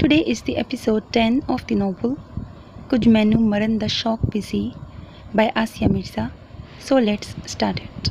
Today is the episode 10 of the novel Kuj Mainu Maran da Shauq Bisi by Asia Mirza. So let's start it.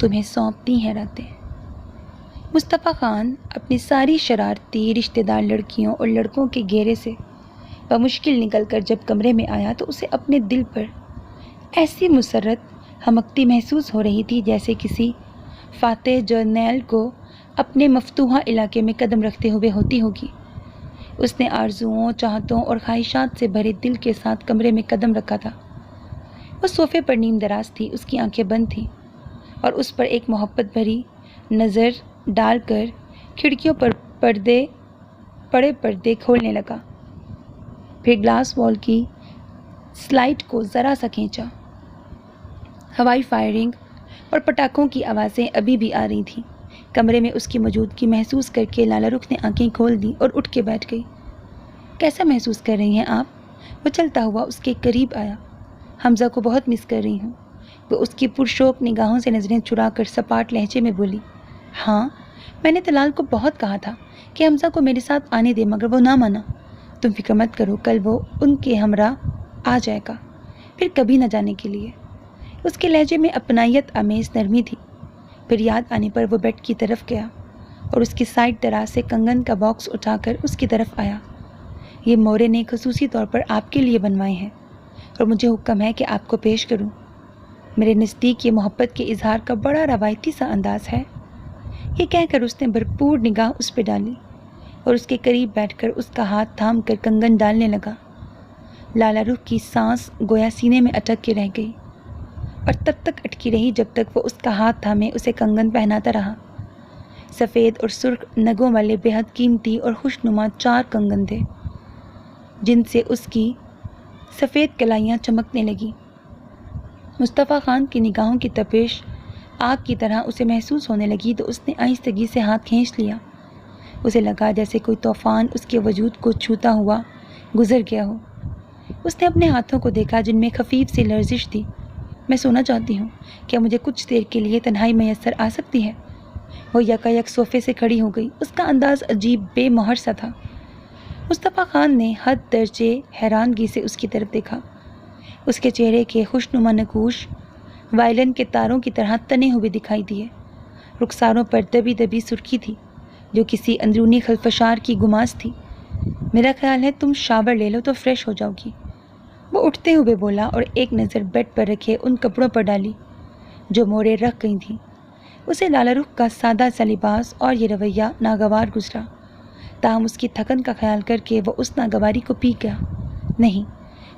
تمہیں سونپتی ہیں راتیں۔ مصطفیٰ خان اپنی ساری شرارتی رشتہ دار لڑکیوں اور لڑکوں کے گھیرے سے بمشکل نکل کر جب کمرے میں آیا تو اسے اپنے دل پر ایسی مسرت ہمکتی محسوس ہو رہی تھی جیسے کسی فاتح جرنیل کو اپنے مفتوحہ علاقے میں قدم رکھتے ہوئے ہوتی ہوگی۔ اس نے آرزوؤں، چاہتوں اور خواہشات سے بھرے دل کے ساتھ کمرے میں قدم رکھا تھا۔ وہ صوفے پر نیم دراز تھی، اس کی آنکھیں بند تھیں اور اس پر ایک محبت بھری نظر ڈال کر کھڑکیوں پر پڑے پردے کھولنے لگا، پھر گلاس وال کی سلائڈ کو ذرا سا کھینچا۔ ہوائی فائرنگ اور پٹاخوں کی آوازیں ابھی بھی آ رہی تھیں۔ کمرے میں اس کی موجودگی محسوس کر کے لالا رخ نے آنکھیں کھول دیں اور اٹھ کے بیٹھ گئی۔ کیسا محسوس کر رہی ہیں آپ؟ وہ چلتا ہوا اس کے قریب آیا۔ حمزہ کو بہت مس کر رہی ہوں، وہ اس کی پرشوق نگاہوں سے نظریں چرا کر سپاٹ لہجے میں بولی۔ ہاں، میں نے طلال کو بہت کہا تھا کہ حمزہ کو میرے ساتھ آنے دے، مگر وہ نہ مانا۔ تم فکر مت کرو، کل وہ ان کے ہمراہ آ جائے گا، پھر کبھی نہ جانے کے لیے۔ اس کے لہجے میں اپنائیت آمیز نرمی تھی۔ پھر یاد آنے پر وہ بیڈ کی طرف گیا اور اس کی سائڈ دراز سے کنگن کا باکس اٹھا کر اس کی طرف آیا۔ یہ مورے نے خصوصی طور پر آپ کے لیے بنوائے ہیں اور مجھے حکم ہے کہ آپ کو پیش کروں۔ میرے نزدیک یہ محبت کے اظہار کا بڑا روایتی سا انداز ہے۔ یہ کہہ کر اس نے بھرپور نگاہ اس پہ ڈالی اور اس کے قریب بیٹھ کر اس کا ہاتھ تھام کر کنگن ڈالنے لگا۔ لالا رخ کی سانس گویا سینے میں اٹک کے رہ گئی اور تب تک اٹکی رہی جب تک وہ اس کا ہاتھ تھامے اسے کنگن پہناتا رہا۔ سفید اور سرخ نگوں والے بے حد قیمتی اور خوشنما 4 کنگن تھے جن سے اس کی سفید کلائیاں چمکنے لگیں۔ مصطفیٰ خان کی نگاہوں کی تپش آگ کی طرح اسے محسوس ہونے لگی تو اس نے آہستگی سے ہاتھ کھینچ لیا۔ اسے لگا جیسے کوئی طوفان اس کے وجود کو چھوتا ہوا گزر گیا ہو۔ اس نے اپنے ہاتھوں کو دیکھا جن میں خفیف سی لرزش تھی۔ میں سونا چاہتی ہوں، کیا مجھے کچھ دیر کے لیے تنہائی میسر آ سکتی ہے؟ وہ یکایک صوفے سے کھڑی ہو گئی۔ اس کا انداز عجیب بے مہر سا تھا۔ مصطفیٰ خان نے حد درجے حیرانگی سے اس کی طرف دیکھا۔ اس کے چہرے کے خوشنما نقوش وائلن کے تاروں کی طرح تنے ہوئے دکھائی دیے۔ رخساروں پر دبی دبی سرخی تھی جو کسی اندرونی خلفشار کی گماس تھی۔ میرا خیال ہے تم شاور لے لو تو فریش ہو جاؤ گی، وہ اٹھتے ہوئے بولا اور ایک نظر بیڈ پر رکھے ان کپڑوں پر ڈالی جو مورے رکھ گئی تھیں۔ اسے لالا رخ کا سادہ سا لباس اور یہ رویہ ناگوار گزرا، تاہم اس کی تھکن کا خیال کر کے وہ اس ناگواری کو پی گیا۔ نہیں،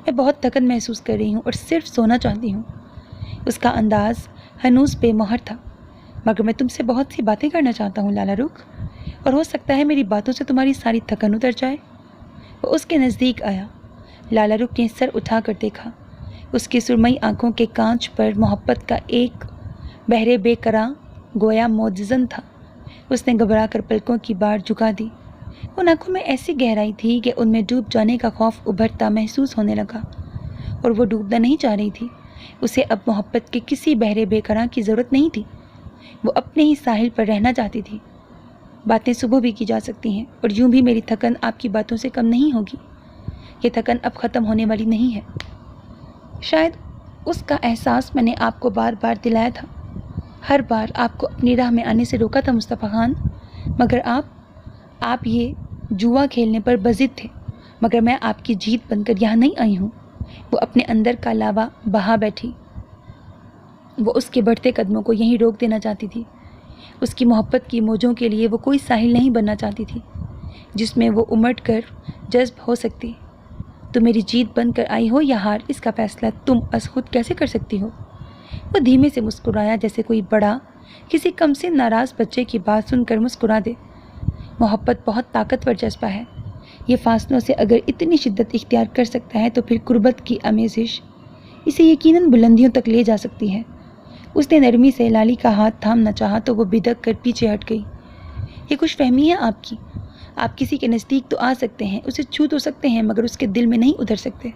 میں بہت تھکن محسوس کر رہی ہوں اور صرف سونا چاہتی ہوں۔ اس کا انداز ہنوز بے مہر تھا۔ مگر میں تم سے بہت سی باتیں کرنا چاہتا ہوں لالا رخ، اور ہو سکتا ہے میری باتوں سے تمہاری ساری تھکن اتر جائے۔ وہ اس کے نزدیک آیا۔ لالا رخ نے سر اٹھا کر دیکھا۔ اس کی سرمئی آنکھوں کے کانچ پر محبت کا ایک بہرے بے قرار گویا موجزن تھا۔ اس نے گھبرا کر پلکوں کی باڑ جھکا دی۔ ان آنکھوں میں ایسی گہرائی تھی کہ ان میں ڈوب جانے کا خوف ابھرتا محسوس ہونے لگا، اور وہ ڈوبنا نہیں چاہ رہی تھی۔ اسے اب محبت کے کسی بہرے بے قرار کی ضرورت نہیں تھی۔ وہ اپنے ہی ساحل پر رہنا چاہتی تھی۔ باتیں صبح بھی کی جا سکتی ہیں، اور یوں بھی میری تھکن آپ کی باتوں سے کم نہیں ہوگی۔ یہ تھکن اب ختم ہونے والی نہیں ہے۔ شاید اس کا احساس میں نے آپ کو بار بار دلایا تھا، ہر بار آپ کو اپنی راہ میں آنے سے روکا تھا مصطفیٰ خان، مگر آپ یہ جوا کھیلنے پر بضد تھے۔ مگر میں آپ کی جیت بن کر یہاں نہیں آئی ہوں۔ وہ اپنے اندر کا لاوا بہا بیٹھی۔ وہ اس کے بڑھتے قدموں کو یہیں روک دینا چاہتی تھی۔ اس کی محبت کی موجوں کے لیے وہ کوئی ساحل نہیں بننا چاہتی تھی جس میں وہ امٹ کر جذب ہو سکتی۔ تم میری جیت بن کر آئی ہو یا ہار، اس کا فیصلہ تم از خود کیسے کر سکتی ہو؟ وہ دھیمے سے مسکرایا جیسے کوئی بڑا کسی کم سے ناراض بچے کی بات سن کر مسکرا دے۔ محبت بہت طاقتور جذبہ ہے۔ یہ فاصلوں سے اگر اتنی شدت اختیار کر سکتا ہے تو پھر قربت کی آمیزش اسے یقیناً بلندیوں تک لے جا سکتی ہے۔ اس نے نرمی سے لالی کا ہاتھ تھامنا چاہا تو وہ بدک کر پیچھے ہٹ گئی۔ یہ خوش فہمی ہے آپ کی۔ آپ کسی کے نزدیک تو آ سکتے ہیں، اسے چھو تو سکتے ہیں، مگر اس کے دل میں نہیں اتر سکتے۔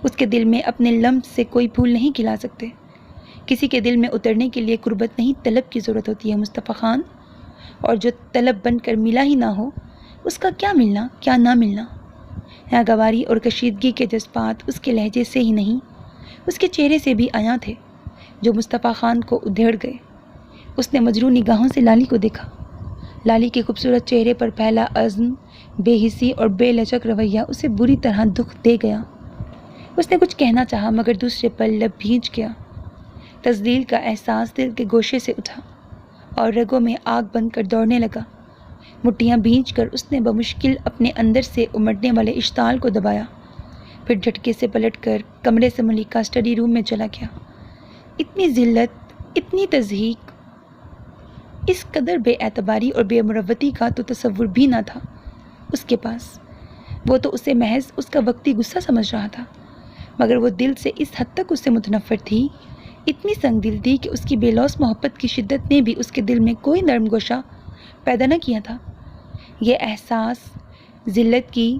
اس کے دل میں اپنے لمس سے کوئی پھول نہیں کھلا سکتے۔ کسی کے دل میں اترنے کے لیے قربت نہیں، طلب کی ضرورت ہوتی ہے مصطفیٰ خان، اور جو طلب بن کر ملا ہی نہ ہو اس کا کیا ملنا کیا نہ ملنا۔ ناگواری اور کشیدگی کے جذبات اس کے لہجے سے ہی نہیں، اس کے چہرے سے بھی عیاں تھے جو مصطفیٰ خان کو ادھیڑ گئے۔ اس نے مجروح نگاہوں سے لالی کو دیکھا۔ لالی کے خوبصورت چہرے پر پھیلا عزم، بے حسی اور بے لچک رویہ اسے بری طرح دکھ دے گیا۔ اس نے کچھ کہنا چاہا مگر دوسرے پل لب بھیج گیا۔ تذلیل کا احساس دل کے گوشے سے اٹھا اور رگوں میں آگ بن کر دوڑنے لگا۔ مٹھیاں بھینچ کر اس نے بمشکل اپنے اندر سے امڑنے والے اشتعال کو دبایا، پھر جھٹکے سے پلٹ کر کمرے سے ملیکہ اسٹڈی روم میں چلا گیا۔ اتنی ذلت، اتنی تضحیک، اس قدر بے اعتباری اور بے مروتی کا تو تصور بھی نہ تھا اس کے پاس۔ وہ تو اسے محض اس کا وقتی غصہ سمجھ رہا تھا، مگر وہ دل سے اس حد تک اس سے متنفر تھی، اتنی سنگ دل تھی کہ اس کی بے لوث محبت کی شدت نے بھی اس کے دل میں کوئی نرم گوشہ پیدا نہ کیا تھا۔ یہ احساس ذلت کی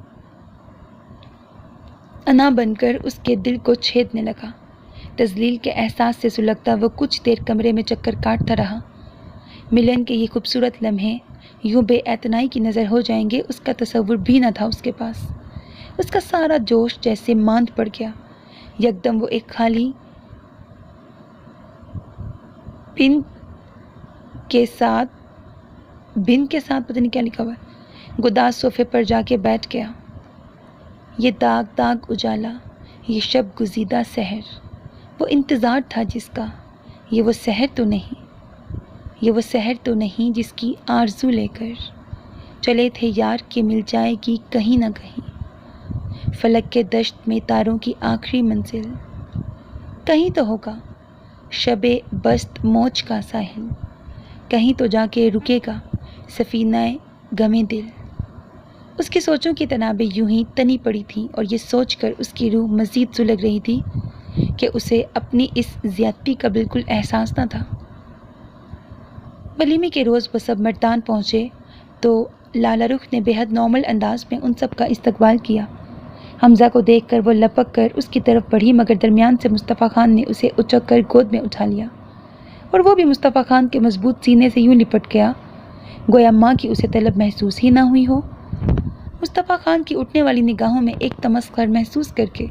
انا بن کر اس کے دل کو چھیدنے لگا۔ تذلیل کے احساس سے سلگتا وہ کچھ دیر کمرے میں چکر کاٹتا رہا۔ ملن کے یہ خوبصورت لمحے یوں بے اعتنائی کی نظر ہو جائیں گے اس کا تصور بھی نہ تھا اس کے پاس۔ اس کا سارا جوش جیسے ماند پڑ گیا۔ یکدم وہ ایک خالی بن کے ساتھ پتہ نہیں کیا لکھا ہوا ہے، گداز صوفے پر جا کے بیٹھ گیا۔ یہ داغ داغ اجالا، یہ شب گزیدہ سحر، وہ انتظار تھا جس کا، یہ وہ سحر تو نہیں جس کی آرزو لے کر چلے تھے یار کہ مل جائے گی کہیں نہ کہیں، فلک کے دشت میں تاروں کی آخری منزل، کہیں تو ہوگا شب بست موج کا ساحل، کہیں تو جا کے رکے گا سفینہ غم دل۔ اس کی سوچوں کی تنابیں یوں ہی تنی پڑی تھیں اور یہ سوچ کر اس کی روح مزید سلگ رہی تھی کہ اسے اپنی اس زیادتی کا بالکل احساس نہ تھا۔ ولیمے کے روز وہ سب مردان پہنچے تو لالا رخ نے بے حد نارمل انداز میں ان سب کا استقبال کیا۔ حمزہ کو دیکھ کر وہ لپک کر اس کی طرف بڑھی مگر درمیان سے مصطفیٰ خان نے اسے اچک کر گود میں اٹھا لیا اور وہ بھی مصطفیٰ خان کے مضبوط سینے سے یوں لپٹ گیا گویا ماں کی اسے طلب محسوس ہی نہ ہوئی ہو۔ مصطفیٰ خان کی اٹھنے والی نگاہوں میں ایک تمسخر محسوس کر کے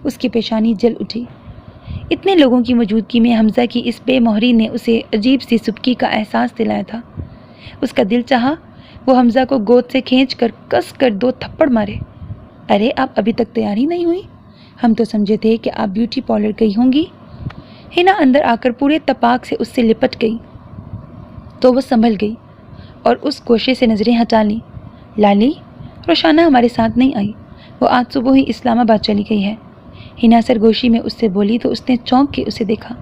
اس کی پیشانی جل اٹھی۔ اتنے لوگوں کی موجودگی میں حمزہ کی اس بے مہری نے اسے عجیب سی سبکی کا احساس دلایا تھا۔ اس کا دل چاہا وہ حمزہ کو گود سے کھینچ کر کس کر 2 تھپڑ مارے۔ ارے آپ ابھی تک تیار ہی نہیں ہوئی؟ ہم تو سمجھے تھے کہ آپ بیوٹی پارلر گئی ہوں گی۔ ہنا اندر آ کر پورے تپاک سے اس سے لپٹ گئی تو وہ سنبھل گئی اور اس گوشے سے نظریں ہٹا لیں۔ لالی، روشانہ ہمارے ساتھ نہیں آئی، وہ آج صبح ہی اسلام آباد چلی گئی ہے۔ ہنا سرگوشی میں اس سے بولی تو اس نے چونک کے اسے دیکھا۔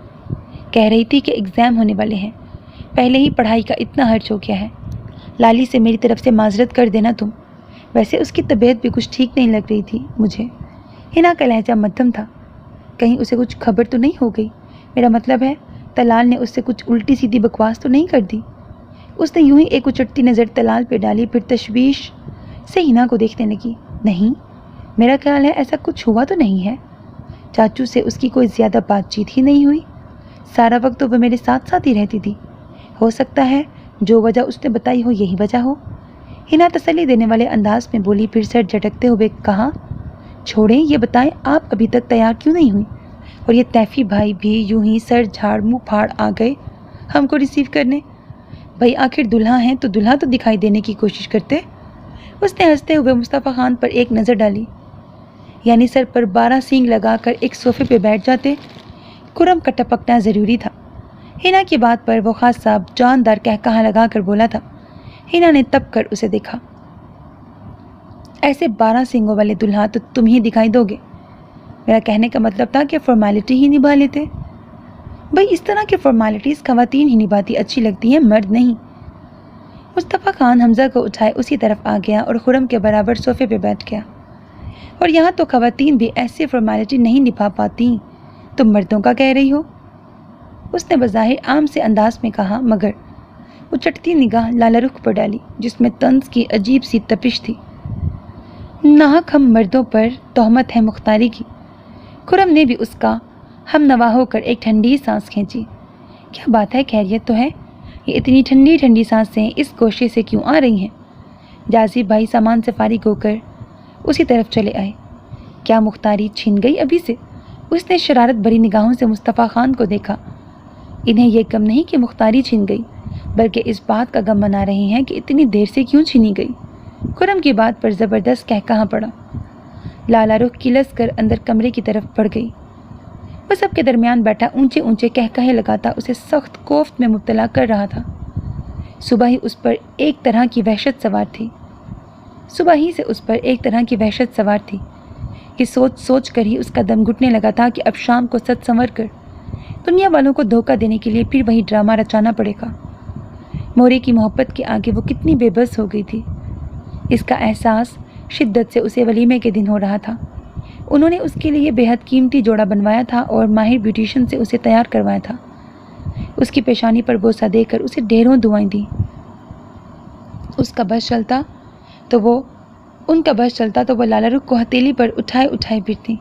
کہہ رہی تھی کہ ایگزام ہونے والے ہیں، پہلے ہی پڑھائی کا اتنا خرچ ہو گیا ہے۔ لالی سے میری طرف سے معذرت کر دینا تم، ویسے اس کی طبیعت بھی کچھ ٹھیک نہیں لگ رہی تھی مجھے۔ ہنا کا لہجہ مدھم تھا۔ کہیں اسے کچھ خبر تو نہیں ہو گئی؟ میرا مطلب ہے طلال نے اس سے کچھ الٹی سیدھی بکواس تو نہیں کر دی؟ اس نے یوں ہی ایک اچٹتی نظر طلال پہ ڈالی، پھر تشویش سے ہنا کو دیکھنے لگی۔ نہیں، میرا خیال ہے ایسا کچھ ہوا تو نہیں ہے۔ چاچو سے اس کی کوئی زیادہ بات چیت ہی نہیں ہوئی، سارا وقت تو وہ میرے ساتھ ساتھ ہی رہتی تھی۔ ہو سکتا ہے جو وجہ اس نے بتائی ہو یہی وجہ ہو۔ ہنا تسلی دینے والے انداز میں بولی، پھر سر جھٹکتے ہوئے کہا، چھوڑیں یہ بتائیں آپ ابھی تک تیار کیوں نہیں ہوئی؟ اور یہ تیفی بھائی بھی یوں ہی سر جھاڑ منہ پھاڑ آ گئے ہم کو ریسیو کرنے۔ بھائی آخر دلہا ہیں تو دلہا تو دکھائی دینے کی کوشش کرتے۔ اس نے ہنستے ہوئے مصطفیٰ خان پر ایک نظر ڈالی، یعنی سر پر 12 سینگ لگا کر ایک صوفے پہ بیٹھ جاتے۔ کرم کا ٹپکنا ضروری تھا۔ ہنا کی بات پر وہ خاص صاحب جاندار کہا لگا کر بولا تھا۔ ہنا نے تپ کر اسے دیکھا۔ ایسے 12 سینگوں والے دلہا تو تم ہی دکھائی دو گے۔ میرا کہنے کا مطلب تھا کہ فارمیلٹی ہی نبھا لیتے۔ بھائی اس طرح کی فارمیلٹیز خواتین ہی نبھاتی اچھی لگتی ہیں، مرد نہیں۔ مصطفیٰ خان حمزہ کو اٹھائے اسی طرف آ گیا اور خرم کے برابر صوفے پہ بیٹھ گیا۔ اور یہاں تو خواتین بھی ایسی فارمیلٹی نہیں نبھا پاتی، تم مردوں کا کہہ رہی ہو؟ اس نے بظاہر عام سے انداز میں کہا، مگر وہ چٹتی نگاہ لالا رخ پر ڈالی جس میں طنز کی عجیب سی تپش تھی۔ ناحق ہم مردوں پر تہمت ہے مختاری کی۔ خرم نے بھی اس کا ہم نوا ہو کر ایک ٹھنڈی سانس کھینچی۔ کیا بات ہے، خیریت تو ہے؟ یہ اتنی ٹھنڈی ٹھنڈی سانسیں اس گوشے سے کیوں آ رہی ہیں؟ جازب بھائی سامان سے فارغ ہو کر اسی طرف چلے آئے۔ کیا مختاری چھن گئی ابھی سے؟ اس نے شرارت بھری نگاہوں سے مصطفیٰ خان کو دیکھا۔ انہیں یہ غم نہیں کہ مختاری چھن گئی، بلکہ اس بات کا غم منا رہے ہیں کہ اتنی دیر سے کیوں چھینی گئی۔ خرم کی بات پر زبردست کہا پڑا۔ لالا رخ کلس کر اندر کمرے کی طرف بڑھ گئی۔ وہ سب کے درمیان بیٹھا اونچے اونچے کہے لگاتا اسے سخت کوفت میں مبتلا کر رہا تھا۔ صبح ہی اس پر ایک طرح کی وحشت سوار تھی کہ سوچ سوچ کر ہی اس کا دم گھٹنے لگا تھا کہ اب شام کو سچ سنور کر دنیا والوں کو دھوکہ دینے کے لیے پھر وہی ڈرامہ رچانا پڑے گا۔ مورے کی محبت کے آگے وہ کتنی بے بس ہو گئی تھی، اس کا احساس شدت سے اسے ولیمے کے دن ہو رہا تھا۔ انہوں نے اس کے لیے بے حد قیمتی جوڑا بنوایا تھا اور ماہر بیوٹیشین سے اسے تیار کروایا تھا۔ اس کی پیشانی پر بوسہ دے کر اسے ڈھیروں دعائیں دیں۔ ان کا بس چلتا تو وہ لالا رخ کو ہتھیلی پر اٹھائے پھرتی۔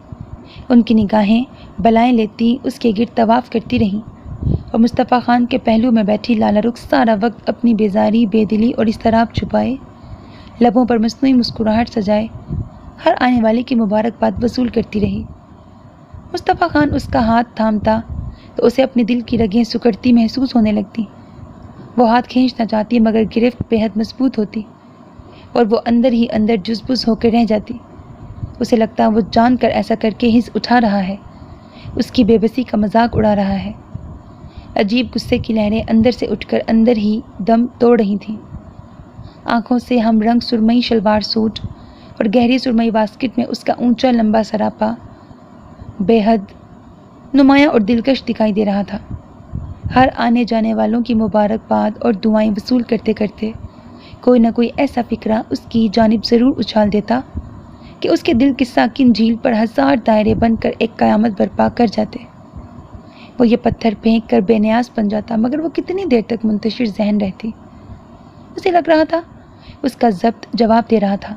ان کی نگاہیں بلائیں لیتی اس کے گرد طواف کرتی رہیں، اور مصطفیٰ خان کے پہلو میں بیٹھی لالا رخ سارا وقت اپنی بیزاری، بے دلی اور اضطراب چھپائے، لبوں پر مصنوعی مسکراہٹ سجائے ہر آنے والے کی مبارکباد وصول کرتی رہی۔ مصطفیٰ خان اس کا ہاتھ تھامتا تو اسے اپنے دل کی رگیں سکڑتی محسوس ہونے لگتی۔ وہ ہاتھ کھینچنا چاہتی مگر گرفت بے حد مضبوط ہوتی اور وہ اندر ہی اندر جزبز ہو کر رہ جاتی۔ اسے لگتا وہ جان کر ایسا کر کے حس اٹھا رہا ہے، اس کی بے بسی کا مذاق اڑا رہا ہے۔ عجیب غصے کی لہریں اندر سے اٹھ کر اندر ہی دم توڑ رہی تھیں۔ آنکھوں سے ہم رنگ سرمئی شلوار سوٹ اور گہری سرمئی واسکٹ میں اس کا اونچا لمبا سراپا بے حد نمایاں اور دلکش دکھائی دے رہا تھا۔ ہر آنے جانے والوں کی مبارکباد اور دعائیں وصول کرتے کرتے کوئی نہ کوئی ایسا فکرہ اس کی جانب ضرور اچھال دیتا کہ اس کے دل کی ساکن جھیل پر ہزار دائرے بن کر ایک قیامت برپا کر جاتے۔ وہ یہ پتھر پھینک کر بے نیاز بن جاتا مگر وہ کتنی دیر تک منتشر ذہن رہتی۔ اسے لگ رہا تھا اس کا ضبط جواب دے رہا تھا۔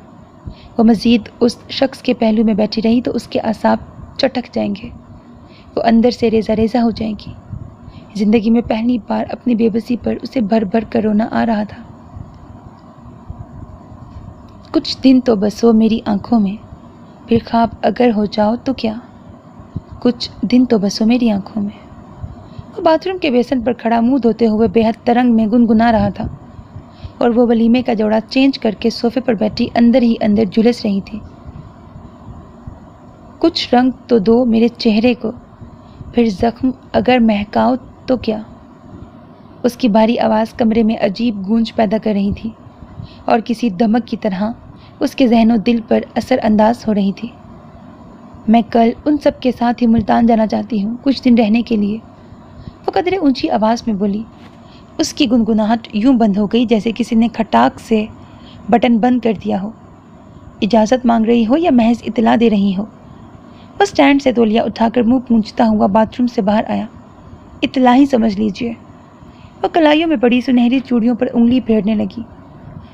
وہ مزید اس شخص کے پہلو میں بیٹھی رہی تو اس کے اعصاب چٹک جائیں گے، وہ اندر سے ریزہ ریزہ ہو جائیں گی۔ زندگی میں پہلی بار اپنی بے بسی پر اسے بھر بھر کر رونا آ رہا تھا۔ کچھ دن تو بسو میری آنکھوں میں، پھر خواب اگر ہو جاؤ تو کیا، کچھ دن تو بسو میری آنکھوں میں۔ وہ باتھ روم کے بیسن پر کھڑا منہ دھوتے ہوئے بے حد ترنگ میں گنگنا رہا تھا، اور وہ ولیمے کا جوڑا چینج کر کے صوفے پر بیٹھی اندر ہی اندر جھلس رہی تھی۔ کچھ رنگ تو دو میرے چہرے کو، پھر زخم اگر مہکاؤ تو کیا۔ اس کی بھاری آواز کمرے میں عجیب گونج پیدا کر رہی تھی اور کسی دمک کی طرح اس کے ذہن و دل پر اثر انداز ہو رہی تھی۔ میں کل ان سب کے ساتھ ہی ملتان جانا چاہتی ہوں کچھ دن رہنے کے لیے، وہ قدرے اونچی آواز میں بولی۔ اس کی گنگناہٹ یوں بند ہو گئی جیسے کسی نے کھٹاک سے بٹن بند کر دیا ہو۔ اجازت مانگ رہی ہو یا محض اطلاع دے رہی ہو؟ وہ سٹینڈ سے تولیہ اٹھا کر منہ پونچھتا ہوا باتھ روم سے باہر آیا۔ اطلاع ہی سمجھ لیجیے۔ وہ کلائیوں میں پڑی سنہری چوڑیوں پر انگلی پھیرنے لگی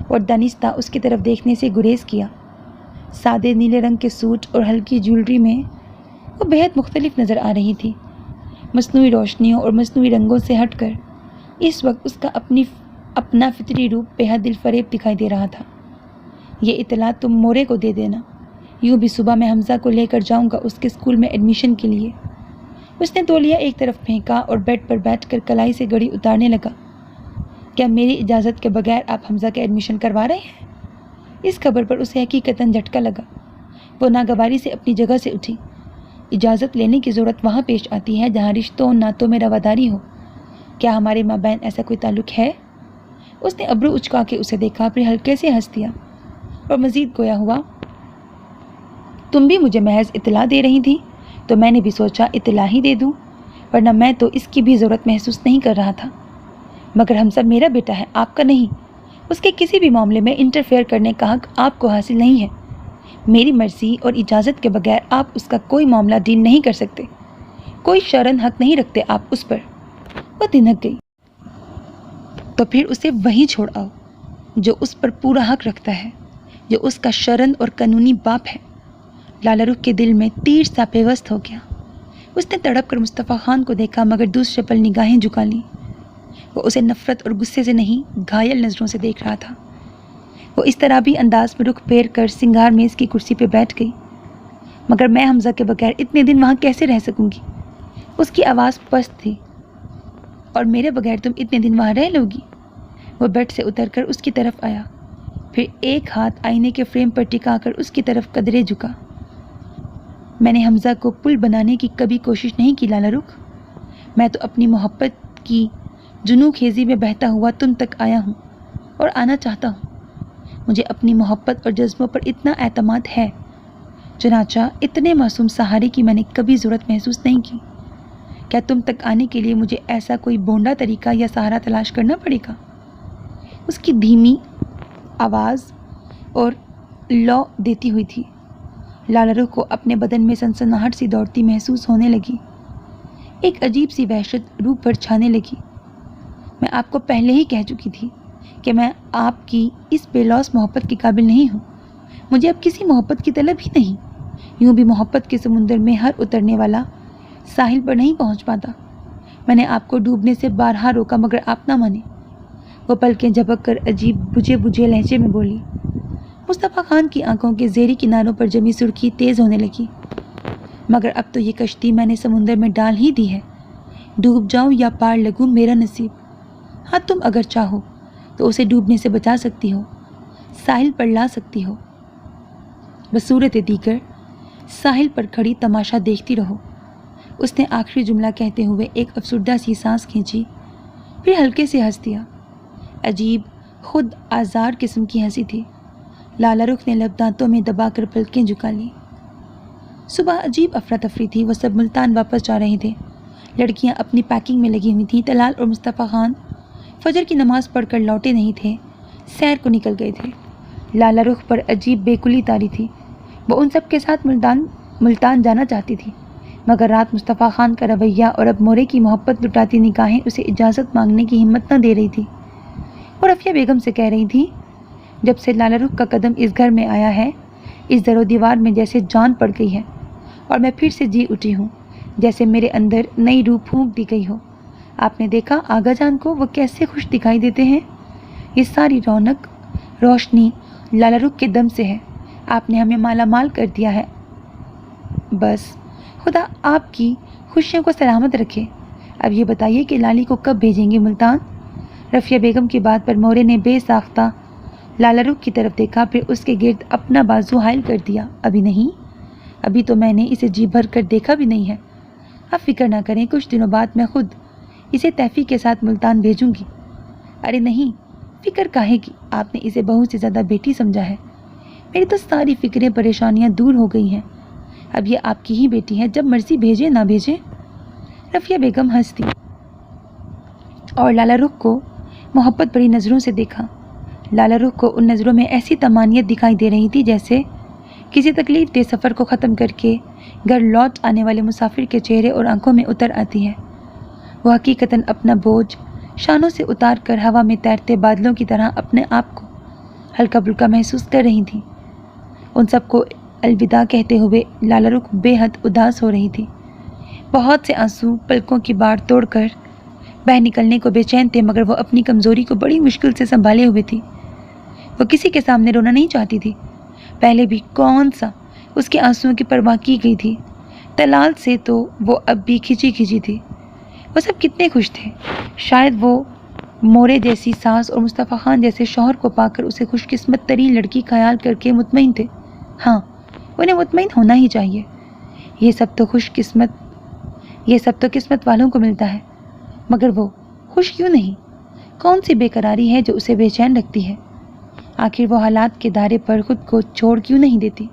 اور دانستہ اس کی طرف دیکھنے سے گریز کیا۔ سادے نیلے رنگ کے سوٹ اور ہلکی جیولری میں وہ بے حد مختلف نظر آ رہی تھی۔ مصنوعی روشنیوں اور مصنوعی رنگوں سے ہٹ کر اس وقت اس کا اپنا فطری روپ بے حد دل فریب دکھائی دے رہا تھا۔ یہ اطلاع تم مورے کو دے دینا، یوں بھی صبح میں حمزہ کو لے کر جاؤں گا اس کے اسکول میں ایڈمیشن کے لیے۔ اس نے تولیہ ایک طرف پھینکا اور بیڈ پر بیٹھ کر کلائی سے گھڑی اتارنے لگا۔ کیا میری اجازت کے بغیر آپ حمزہ کا ایڈمیشن کروا رہے ہیں؟ اس خبر پر اسے حقیقتاً جھٹکا لگا۔ وہ ناگواری سے اپنی جگہ سے اٹھی۔ اجازت لینے کی ضرورت وہاں پیش آتی ہے جہاں رشتوں ناتوں میں رواداری ہو۔ کیا ہمارے مابین ایسا کوئی تعلق ہے؟ اس نے ابرو اچکا کے اسے دیکھا، پھر ہلکے سے ہنس دیا اور مزید گویا ہوا، تم بھی مجھے محض اطلاع دے رہی تھی تو میں نے بھی سوچا اطلاع ہی دے دوں، ورنہ میں تو اس کی بھی ضرورت محسوس نہیں کر رہا تھا۔ مگر حمزہ میرا بیٹا ہے، آپ کا نہیں۔ اس کے کسی بھی معاملے میں انٹرفیئر کرنے کا حق آپ کو حاصل نہیں ہے۔ میری مرضی اور اجازت کے بغیر آپ اس کا کوئی معاملہ ڈیل نہیں کر سکتے۔ کوئی شرعاً حق نہیں رکھتے آپ اس پر۔ وہ دھنک گئی۔ تو پھر اسے وہیں چھوڑ آؤ جو اس پر پورا حق رکھتا ہے، جو اس کا شرعاً اور قانونی باپ ہے۔ لالا رخ کے دل میں تیر سا پیوست ہو گیا۔ اس نے تڑپ کر مصطفیٰ خان کو دیکھا مگر دوسرے پل نگاہیں جھکا لیں۔ وہ اسے نفرت اور غصے سے نہیں، گھائل نظروں سے دیکھ رہا تھا۔ وہ اس طرح بھی انداز میں رخ پھیر کر سنگار میز کی کرسی پہ بیٹھ گئی۔ مگر میں حمزہ کے بغیر اتنے دن وہاں کیسے رہ سکوں گی؟ اس کی آواز پست تھی۔ اور میرے بغیر تم اتنے دن وہاں رہ لو گی؟ وہ بیڈ سے اتر کر اس کی طرف آیا، پھر ایک ہاتھ آئینے کے فریم پر ٹکا کر اس کی طرف قدرے جھکا۔ میں نے حمزہ کو پل بنانے کی کبھی کوشش نہیں کی لالا رخ، میں تو اپنی محبت کی جنوں خیزی میں بہتا ہوا تم تک آیا ہوں اور آنا چاہتا ہوں۔ مجھے اپنی محبت اور جذبوں پر اتنا اعتماد ہے، چنانچہ اتنے معصوم سہارے کی میں نے کبھی ضرورت محسوس نہیں کی۔ کیا تم تک آنے کے لیے مجھے ایسا کوئی بونڈا طریقہ یا سہارا تلاش کرنا پڑے گا؟ اس کی دھیمی آواز اور لو دیتی ہوئی تھی۔ لالا رخ کو اپنے بدن میں سنسناہٹ سی دوڑتی محسوس ہونے لگی، ایک عجیب سی وحشت روح پر چھانے لگی۔ میں آپ کو پہلے ہی کہہ چکی تھی کہ میں آپ کی اس بے لوث محبت کے قابل نہیں ہوں، مجھے اب کسی محبت کی طلب ہی نہیں۔ یوں بھی محبت کے سمندر میں ہر اترنے والا ساحل پر نہیں پہنچ پاتا۔ میں نے آپ کو ڈوبنے سے بارہا روکا مگر آپ نہ مانے۔ وہ پلکیں جھپک کر عجیب بجھے بجھے لہجے میں بولی۔ مصطفیٰ خان کی آنکھوں کے زیریں کناروں پر جمی سرخی تیز ہونے لگی۔ مگر اب تو یہ کشتی میں نے سمندر میں ڈال ہی دی ہے، ڈوب جاؤں یا پار لگوں میرا نصیب۔ ہاں تم اگر چاہو تو اسے ڈوبنے سے بچا سکتی ہو، ساحل پر لا سکتی ہو۔ بصورت دیگر ساحل پر کھڑی تماشا دیکھتی رہو۔ اس نے آخری جملہ کہتے ہوئے ایک افسردہ سی سانس کھینچی، پھر ہلکے سے ہنس دیا۔ عجیب خود آزار قسم کی ہنسی تھی۔ لالا رخ نے لب دانتوں میں دبا کر پلکیں جھکا لی۔ صبح عجیب افراتفری تھی، وہ سب ملتان واپس جا رہے تھے۔ لڑکیاں اپنی پیکنگ میں لگی ہوئی تھیں۔ طلال اور مصطفیٰ خان فجر کی نماز پڑھ کر لوٹے نہیں تھے، سیر کو نکل گئے تھے۔ لالا رخ پر عجیب بیکلی طاری تھی، وہ ان سب کے ساتھ ملتان جانا چاہتی تھی، مگر رات مصطفیٰ خان کا رویہ اور اب مورے کی محبت لٹاتی نگاہیں اسے اجازت مانگنے کی ہمت نہ دے رہی تھی۔ اور رفیہ بیگم سے کہہ رہی تھی، جب سے لالا رخ کا قدم اس گھر میں آیا ہے، اس در و دیوار میں جیسے جان پڑ گئی ہے، اور میں پھر سے جی اٹھی ہوں، جیسے میرے اندر نئی روح پھونک دی گئی ہو۔ آپ نے دیکھا آغا جان کو، وہ کیسے خوش دکھائی دیتے ہیں۔ یہ ساری رونق روشنی لالا رخ کے دم سے ہے، آپ نے ہمیں مالا مال کر دیا ہے۔ بس خدا آپ کی خوشیوں کو سلامت رکھے۔ اب یہ بتائیے کہ لالی کو کب بھیجیں گے ملتان؟ رفیہ بیگم کی بات پر مورے نے بے ساختہ لالا رخ کی طرف دیکھا، پھر اس کے گرد اپنا بازو حائل کر دیا۔ ابھی نہیں، ابھی تو میں نے اسے جی بھر کر دیکھا بھی نہیں ہے۔ آپ فکر نہ کریں، کچھ دنوں بعد میں خود اسے تحفی کے ساتھ ملتان بھیجوں گی۔ ارے نہیں، فکر کاہے کی، آپ نے اسے بہو سے زیادہ بیٹی سمجھا ہے۔ میری تو ساری فکریں پریشانیاں دور ہو گئی ہیں، اب یہ آپ کی ہی بیٹی ہے، جب مرضی بھیجے نہ بھیجے۔ رفیہ بیگم ہنس دی اور لالا رخ کو محبت بڑی نظروں سے دیکھا۔ لالا رخ کو ان نظروں میں ایسی تمانیت دکھائی دے رہی تھی جیسے کسی تکلیف دہ سفر کو ختم کر کے گھر لوٹ آنے والے مسافر کے چہرے اور آنکھوں میں اتر آتی ہے۔ وہ حقیقتاً اپنا بوجھ شانوں سے اتار کر ہوا میں تیرتے بادلوں کی طرح اپنے آپ کو ہلکا پھلکا محسوس کر رہی تھیں۔ ان سب کو الوداع کہتے ہوئے لالا رخ بے حد اداس ہو رہی تھی۔ بہت سے آنسو پلکوں کی باڑ توڑ کر بہہ نکلنے کو بے چین تھے، مگر وہ اپنی کمزوری کو بڑی مشکل سے سنبھالے ہوئے تھی۔ وہ کسی کے سامنے رونا نہیں چاہتی تھی، پہلے بھی کون سا اس کے آنسوؤں کی پرواہ کی گئی تھی۔ طلال سے تو وہ اب بھی کھچی کھچی تھی۔ وہ سب کتنے خوش تھے، شاید وہ مورے جیسی ساس اور مصطفیٰ خان جیسے شوہر کو پا کر اسے خوش قسمت ترین لڑکی خیال کر کے مطمئن تھے۔ ہاں، انہیں مطمئن ہونا ہی چاہیے، یہ سب تو قسمت والوں کو ملتا ہے، مگر وہ خوش کیوں نہیں؟ کون سی بے قراری ہے جو اسے بے چین رکھتی ہے؟ آخر وہ حالات کے دھارے پر خود کو چھوڑ کیوں نہیں دیتی؟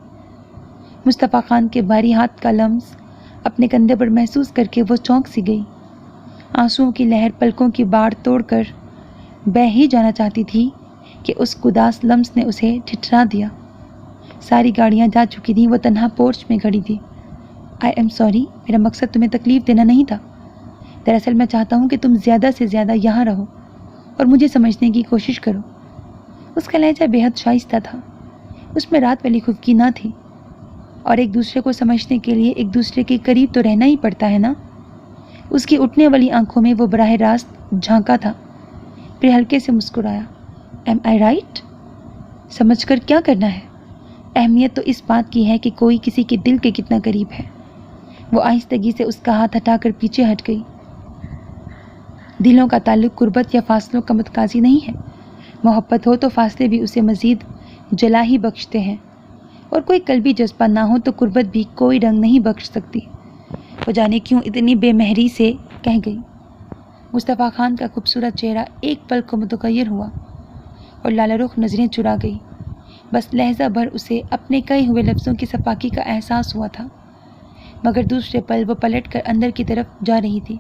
مصطفیٰ خان کے بھاری ہاتھ کا لمس اپنے کندھے پر محسوس کر کے وہ چونک سی گئی۔ آنسوؤں کی لہر پلکوں کی باڑ توڑ کر بہہ ہی جانا چاہتی تھی کہ اس گداس لمس نے اسے ٹھٹھرا دیا۔ ساری گاڑیاں جا چکی تھیں، وہ تنہا پورچ میں کھڑی تھی۔ آئی ایم سوری، میرا مقصد تمہیں تکلیف دینا نہیں تھا۔ دراصل میں چاہتا ہوں کہ تم زیادہ سے زیادہ یہاں رہو اور مجھے سمجھنے کی کوشش کرو۔ اس کا لہجہ بے حد شائستہ تھا، اس میں رات والی خفگی نہ تھی، اور ایک دوسرے کو سمجھنے کے لیے ایک دوسرے کے قریب تو رہنا ہی پڑتا ہے نا۔ اس کی اٹھنے والی آنکھوں میں وہ براہ راست جھانکا تھا، پھر ہلکے سے مسکرایا۔ ایم آئی رائٹ؟ سمجھ کر کیا کرنا ہے؟ اہمیت تو اس بات کی ہے کہ کوئی کسی کے دل کے کتنا قریب ہے۔ وہ آہستگی سے اس کا ہاتھ ہٹا کر پیچھے ہٹ گئی۔ دلوں کا تعلق قربت یا فاصلوں کا متقاضی نہیں ہے۔ محبت ہو تو فاصلے بھی اسے مزید جلا ہی بخشتے ہیں، اور کوئی قلبی جذبہ نہ ہو تو قربت بھی کوئی رنگ نہیں بخش سکتی۔ وہ جانے کیوں اتنی بے مہری سے کہہ گئی۔ مصطفیٰ خان کا خوبصورت چہرہ ایک پل کو متغیر ہوا اور لالہ رخ نظریں چرا گئی۔ بس لہجہ بھر اسے اپنے کہے ہوئے لفظوں کی صفاکی کا احساس ہوا تھا، مگر دوسرے پل وہ پلٹ کر اندر کی طرف جا رہی تھی۔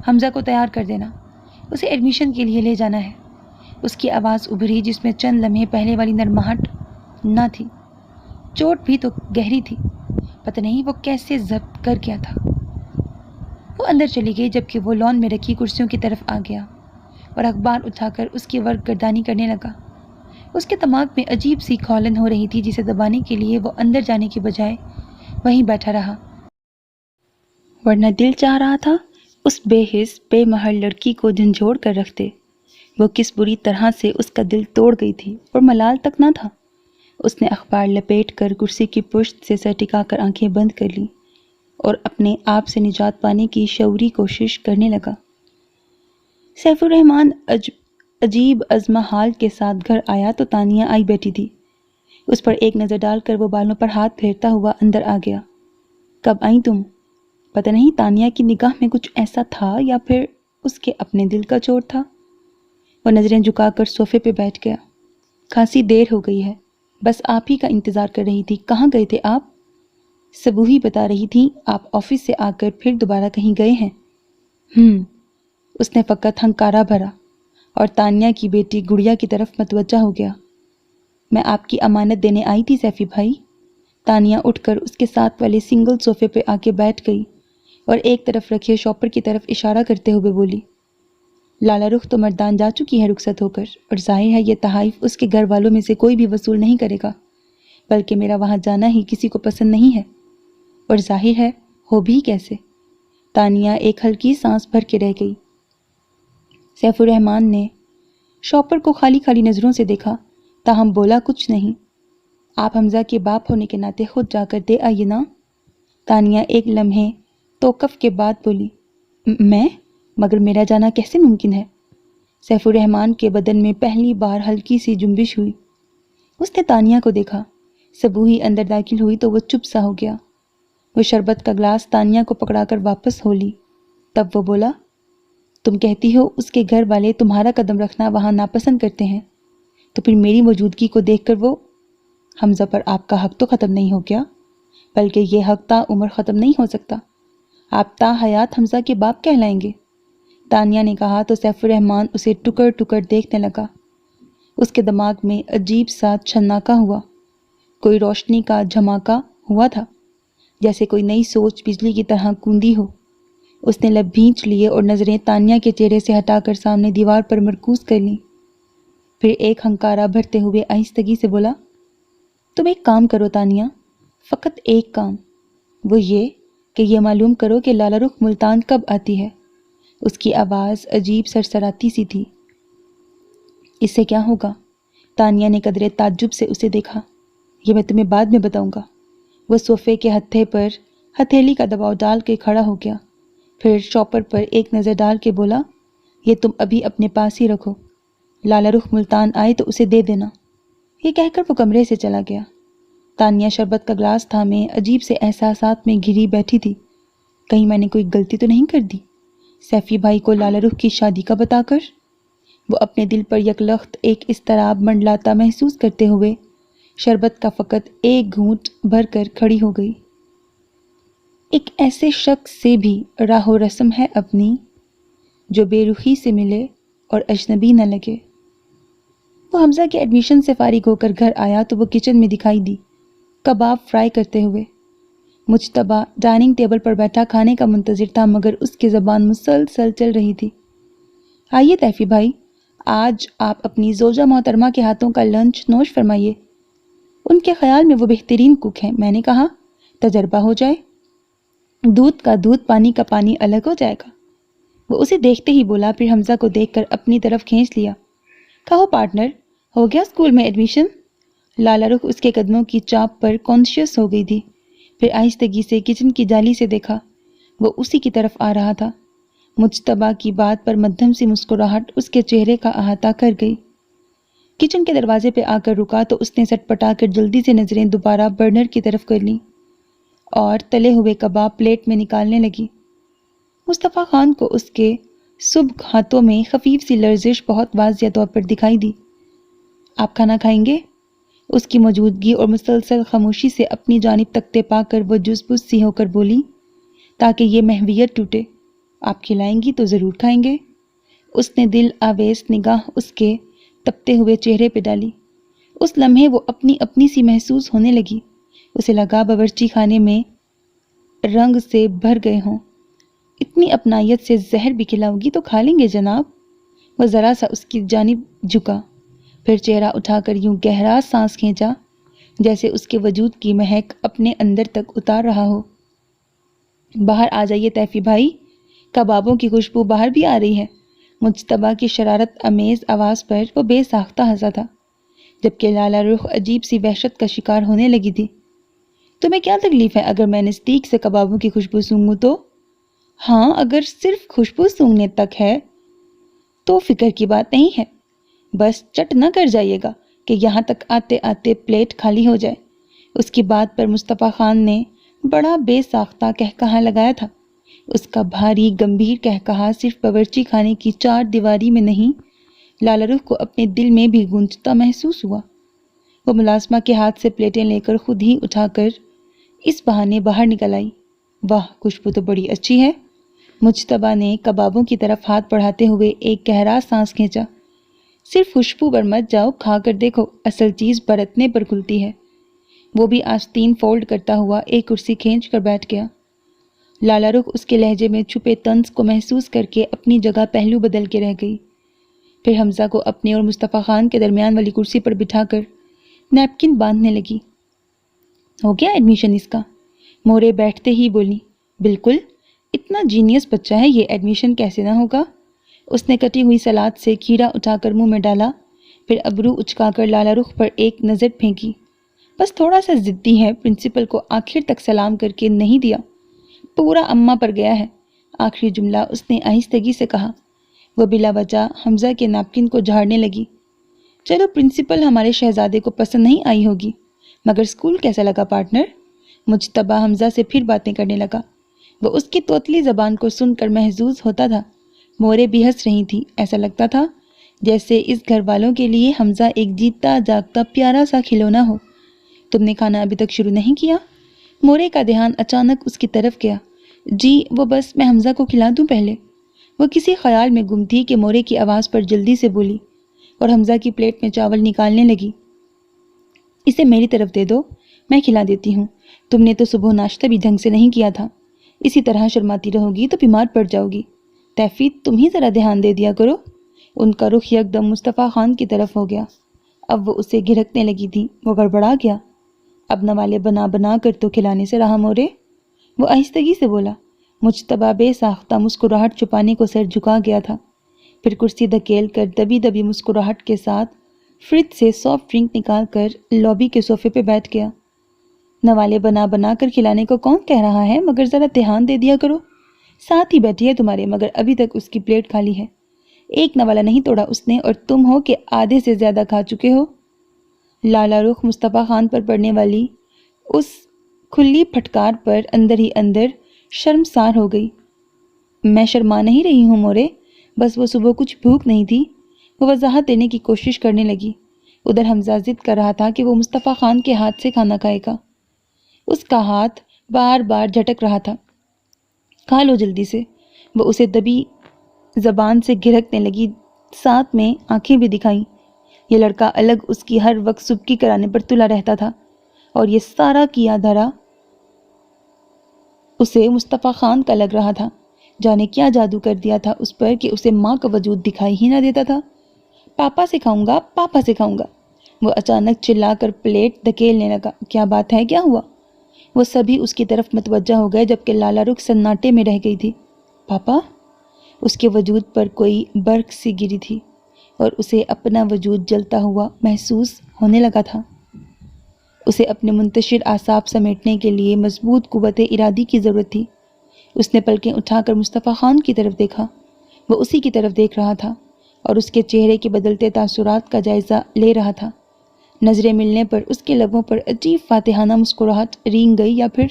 حمزہ کو تیار کر دینا، اسے ایڈمیشن کے لیے لے جانا ہے۔ اس کی آواز ابھری جس میں چند لمحے پہلے والی نرماہٹ نہ تھی۔ چوٹ بھی تو گہری تھی، پتہ نہیں وہ کیسے ضبط کر گیا تھا۔ وہ اندر چلی گئی جبکہ وہ لان میں رکھی کرسیوں کی طرف آ گیا اور اخبار اٹھا کر اس کی ورق گردانی کرنے لگا۔ اس کے دماغ میں عجیب سی کھولن ہو رہی تھی جسے دبانے کے لیے وہ اندر جانے کی بجائے وہیں بیٹھا رہا، ورنہ دل چاہ رہا تھا اس بے حس بے مہر لڑکی کو جھنجھوڑ کر رکھتے۔ وہ کس بری طرح سے اس کا دل توڑ گئی تھی اور ملال تک نہ تھا۔ اس نے اخبار لپیٹ کر کرسی کی پشت سے سر ٹکا کر آنکھیں بند کر لی اور اپنے آپ سے نجات پانے کی شعوری کوشش کرنے لگا۔ سیف الرحمن عجیب عزم حال کے ساتھ گھر آیا تو تانیہ آئی بیٹھی تھی۔ اس پر ایک نظر ڈال کر وہ بالوں پر ہاتھ پھیرتا ہوا اندر آ گیا۔ کب آئیں تم؟ پتہ نہیں تانیہ کی نگاہ میں کچھ ایسا تھا یا پھر اس کے اپنے دل کا چوٹ تھا۔ وہ نظریں جھکا کر صوفے پہ بیٹھ گیا۔ خاصی دیر ہو گئی ہے، بس آپ ہی کا انتظار کر رہی تھی۔ کہاں گئے تھے آپ؟ سبوہی بتا رہی تھی آپ آفس سے آ کر پھر دوبارہ کہیں گئے ہیں۔ اس نے فقط ہنکارا بھرا اور تانیہ کی بیٹی گڑیا کی طرف متوجہ ہو گیا۔ میں آپ کی امانت دینے آئی تھی سیفی بھائی۔ تانیہ اٹھ کر اس کے ساتھ والے سنگل صوفے پہ آ کے بیٹھ گئی اور ایک طرف رکھے شاپر کی طرف اشارہ کرتے ہوئے بولی، لالہ رخ تو مردان جا چکی ہے رخصت ہو کر، اور ظاہر ہے یہ تحائف اس کے گھر والوں میں سے کوئی بھی وصول نہیں کرے گا، بلکہ میرا وہاں جانا ہی کسی کو پسند نہیں ہے، اور ظاہر ہے ہو بھی کیسے۔ تانیہ ایک ہلکی سانس بھر کے رہ گئی۔ سیف الرحمن نے شاپر کو خالی خالی نظروں سے دیکھا، تاہم بولا کچھ نہیں۔ آپ حمزہ کے باپ ہونے کے ناطے خود جا کر دے آئیے نا۔ تانیہ ایک لمحے توقف کے بعد بولی، میں؟ مگر میرا جانا کیسے ممکن ہے؟ سیف الرحمن کے بدن میں پہلی بار ہلکی سی جنبش ہوئی۔ اس نے تانیہ کو دیکھا۔ سبوہی اندر داخل ہوئی تو وہ چپ سا ہو گیا۔ وہ شربت کا گلاس تانیہ کو پکڑا کر واپس ہو لی۔ تب وہ بولا، تم کہتی ہو اس کے گھر والے تمہارا قدم رکھنا وہاں ناپسند کرتے ہیں، تو پھر میری موجودگی کو دیکھ کر وہ… حمزہ پر آپ کا حق تو ختم نہیں ہو گیا، بلکہ یہ حق تا عمر ختم نہیں ہو سکتا۔ آپ تا حیات حمزہ کے باپ کہلائیں گے۔ تانیہ نے کہا تو سیف الرحمن اسے ٹکر ٹکر دیکھنے لگا۔ اس کے دماغ میں عجیب سا چھناکا ہوا، کوئی روشنی کا جھماکا ہوا تھا، جیسے کوئی نئی سوچ بجلی کی طرح کوندی ہو۔ اس نے لب بھینچ لیے اور نظریں تانیہ کے چہرے سے ہٹا کر سامنے دیوار پر مرکوز کر لیں۔ پھر ایک ہنکارا بھرتے ہوئے آہستگی سے بولا، تم ایک کام کرو تانیہ، فقط ایک کام، وہ یہ کہ یہ معلوم کرو کہ لالہ رخ ملتان کب آتی ہے۔ اس کی آواز عجیب سرسراتی سی تھی۔ اس سے کیا ہوگا؟ تانیہ نے قدرے تعجب سے اسے دیکھا۔ یہ میں تمہیں بعد میں بتاؤں گا۔ وہ صوفے کے ہتھے پر ہتھیلی کا دباؤ ڈال کے کھڑا ہو گیا، پھر شاپر پر ایک نظر ڈال کے بولا، یہ تم ابھی اپنے پاس ہی رکھو، لالہ رخ ملتان آئے تو اسے دے دینا۔ یہ کہہ کر وہ کمرے سے چلا گیا۔ تانیہ شربت کا گلاس تھامے عجیب سے احساسات میں گھری بیٹھی تھی۔ کہیں میں نے کوئی غلطی تو نہیں کر دی سیفی بھائی کو لالہ رخ کی شادی کا بتا کر؟ وہ اپنے دل پر یکلخت ایک اضطراب منڈلاتا محسوس کرتے ہوئے شربت کا فقط ایک گھونٹ بھر کر کھڑی ہو گئی۔ ایک ایسے شخص سے بھی راہ و رسم ہے اپنی، جو بے رخی سے ملے اور اجنبی نہ لگے۔ وہ حمزہ کے ایڈمیشن سے فارغ ہو کر گھر آیا تو وہ کچن میں دکھائی دی، کباب فرائی کرتے ہوئے۔ مجتبیٰ ڈائننگ ٹیبل پر بیٹھا کھانے کا منتظر تھا، مگر اس کی زبان مسلسل چل رہی تھی۔ آئیے تیفی بھائی، آج آپ اپنی زوجہ محترمہ کے ہاتھوں کا لنچ نوش فرمائیے۔ ان کے خیال میں وہ بہترین کک ہیں۔ میں نے کہا تجربہ ہو جائے، دودھ کا دودھ پانی کا پانی الگ ہو جائے گا۔ وہ اسے دیکھتے ہی بولا، پھر حمزہ کو دیکھ کر اپنی طرف کھینچ لیا۔ کہو پارٹنر، ہو گیا اسکول میں ایڈمیشن؟ لالہ رخ اس کے قدموں کی چاپ پر کانشیس ہو گئی تھی، پھر آہستگی سے کچن کی جالی سے دیکھا، وہ اسی کی طرف آ رہا تھا۔ مجتبیٰ کی بات پر مدھم سی مسکراہٹ اس کے چہرے کا احاطہ کر گئی۔ کچن کے دروازے پہ آ کر رکا تو اس نے سٹ پٹا کر جلدی سے نظریں دوبارہ برنر کی طرف کر لیں اور تلے ہوئے کباب پلیٹ میں نکالنے لگی۔ مصطفیٰ خان کو اس کے سبک ہاتھوں میں خفیف سی لرزش بہت واضح طور پر دکھائی دی۔ آپ کھانا کھائیں گے؟ اس کی موجودگی اور مسلسل خاموشی سے اپنی جانب تکتے پا کر وہ جزبز سی ہو کر بولی تاکہ یہ محویت ٹوٹے۔ آپ کھلائیں گی تو ضرور کھائیں گے۔ اس نے دل آویز نگاہ اس کے تپتے ہوئے چہرے پہ ڈالی۔ اس لمحے وہ اپنی اپنی سی محسوس ہونے لگی۔ اسے لگا باورچی خانے میں رنگ سے بھر گئے ہوں۔ اتنی اپنائیت سے زہر بھی کھلاؤ گی تو کھا لیں گے جناب۔ وہ ذرا سا اس کی جانب جھکا، پھر چہرہ اٹھا کر یوں گہرا سانس کھینچا جیسے اس کے وجود کی مہک اپنے اندر تک اتار رہا ہو۔ باہر آ جائیے تیفی بھائی، کبابوں کی خوشبو باہر بھی آ رہی ہے۔ مجتبیٰ کی شرارت امیز آواز پر وہ بے ساختہ ہنسا تھا، جبکہ لالا رخ عجیب سی وحشت کا شکار ہونے لگی تھی۔ تمہیں کیا تکلیف ہے اگر میں نزدیک سے کبابوں کی خوشبو سونگھوں تو؟ ہاں، اگر صرف خوشبو سونگھنے تک ہے تو فکر کی بات نہیں ہے، بس چٹ نہ کر جائیے گا کہ یہاں تک آتے آتے پلیٹ خالی ہو جائے۔ اس کی بات پر مصطفیٰ خان نے بڑا بے ساختہ کہکہا لگایا تھا۔ اس کا بھاری گمبھیر کہکہا صرف باورچی خانے کی چار دیواری میں نہیں، لالا رخ کو اپنے دل میں بھی گونجتا محسوس ہوا۔ وہ ملازمہ کے ہاتھ سے پلیٹیں لے کر خود ہی اٹھا کر اس بہانے باہر نکل آئی۔ واہ، خوشبو تو بڑی اچھی ہے۔ مجتبیٰ نے کبابوں کی طرف ہاتھ بڑھاتے ہوئے ایک گہرا سانس کھینچا۔ صرف خوشبو پر مت جاؤ، کھا کر دیکھو، اصل چیز برتنے پر کھلتی ہے۔ وہ بھی آستین فولڈ کرتا ہوا ایک کرسی کھینچ کر بیٹھ گیا۔ لالا رخ اس کے لہجے میں چھپے طنز کو محسوس کر کے اپنی جگہ پہلو بدل کے رہ گئی۔ پھر حمزہ کو اپنے اور مصطفیٰ خان کے درمیان والی کرسی پر بٹھا کر نیپکن باندھنے لگی۔ ہو گیا ایڈمیشن اس کا؟ مورے بیٹھتے ہی بولی۔ بالکل، اتنا جینیس بچہ ہے، یہ ایڈمیشن کیسے نہ ہوگا؟ اس نے کٹی ہوئی سلاد سے کھیرا اٹھا کر منہ میں ڈالا، پھر ابرو اچکا کر لالا رخ پر ایک نظر پھینکی۔ بس تھوڑا سا ضدی ہے، پرنسپل کو آخر تک سلام کر کے نہیں دیا، پورا اماں پر گیا ہے۔ آخری جملہ اس نے آہستگی سے کہا۔ وہ بلا وجہ حمزہ کے نیپکن کو جھاڑنے لگی۔ چلو، پرنسپل ہمارے شہزادے کو پسند نہیں آئی ہوگی، مگر اسکول کیسا لگا پارٹنر؟ مجتبیٰ حمزہ سے پھر باتیں کرنے لگا۔ وہ اس کی توتلی زبان کو سن کر محظوظ ہوتا تھا۔ مورے بھی ہنس رہی تھی، ایسا لگتا تھا جیسے اس گھر والوں کے لیے حمزہ ایک جیتا جاگتا پیارا سا کھلونا ہو۔ تم نے کھانا ابھی تک شروع نہیں کیا؟ مورے کا دھیان اچانک اس کی طرف گیا۔ جی، وہ بس میں حمزہ کو کھلا دوں پہلے۔ وہ کسی خیال میں گم تھی کہ مورے کی آواز پر جلدی سے بولی اور حمزہ کی پلیٹ میں چاول نکالنے لگی۔ اسے میری طرف دے دو، میں کھلا دیتی ہوں۔ تم نے تو صبح ناشتہ بھی ڈھنگ سے نہیں کیا تھا، اسی طرح شرماتی رہو گی تو بیمار پڑ جاؤ گی۔ تیفی، تم ہی ذرا دھیان دے دیا کرو۔ ان کا رخ یکدم مصطفیٰ خان کی طرف ہو گیا۔ اب وہ اسے گھرکنے لگی تھی۔ وہ گڑبڑا گیا۔ اب نوالے بنا بنا کر تو کھلانے سے رہا مورے، وہ آہستگی سے بولا۔ مجتبیٰ بے ساختہ مسکراہٹ چھپانے کو سر جھکا گیا تھا، پھر کرسی دھکیل کر دبی دبی مسکراہٹ کے ساتھ فریج سے سافٹ ڈرنک نکال کر لابی کے صوفے پہ بیٹھ گیا۔ نوالے بنا بنا کر کھلانے کو کون کہہ رہا ہے، مگر ذرا دھیان دے دیا کرو۔ ساتھ ہی بیٹھی ہے تمہارے، مگر ابھی تک اس کی پلیٹ خالی ہے۔ ایک نوالا نہیں توڑا اس نے اور تم ہو کہ آدھے سے زیادہ کھا چکے ہو۔ لالا رخ مصطفیٰ خان پر پڑنے والی اس کھلی پھٹکار پر اندر ہی اندر شرمسار ہو گئی۔ میں شرما نہیں رہی ہوں مورے، بس وہ صبح کچھ بھوک نہیں تھی، وہ وضاحت دینے کی کوشش کرنے لگی۔ ادھر حمزہ ضد کر رہا تھا کہ وہ مصطفیٰ خان کے ہاتھ سے کھانا کھائے گا۔ اس کا ہاتھ بار بار جھٹک رہا تھا۔ کھا لو جلدی سے، وہ اسے دبی زبان سے گھرکنے لگی، ساتھ میں آنکھیں بھی دکھائیں۔ یہ لڑکا الگ اس کی ہر وقت سبکی کرانے پر تلا رہتا تھا، اور یہ سارا کیا دھرا اسے مصطفیٰ خان کا لگ رہا تھا۔ جانے کیا جادو کر دیا تھا اس پر کہ اسے ماں کا وجود دکھائی ہی نہ دیتا تھا۔ پاپا سے کھاؤں گا، پاپا سے کھاؤں گا، وہ اچانک چلا کر پلیٹ دھکیلنے لگا۔ کیا بات ہے، کیا ہوا؟ وہ سبھی اس کی طرف متوجہ ہو گئے، جبکہ لالا رخ سناٹے میں رہ گئی تھی۔ پاپا؟ اس کے وجود پر کوئی برق سی گری تھی اور اسے اپنا وجود جلتا ہوا محسوس ہونے لگا تھا۔ اسے اپنے منتشر اعصاب سمیٹنے کے لیے مضبوط قوت ارادی کی ضرورت تھی۔ اس نے پلکیں اٹھا کر مصطفیٰ خان کی طرف دیکھا۔ وہ اسی کی طرف دیکھ رہا تھا اور اس کے چہرے کے بدلتے تاثرات کا جائزہ لے رہا تھا۔ نظریں ملنے پر اس کے لبوں پر عجیب فاتحانہ مسکراہٹ رینگ گئی، یا پھر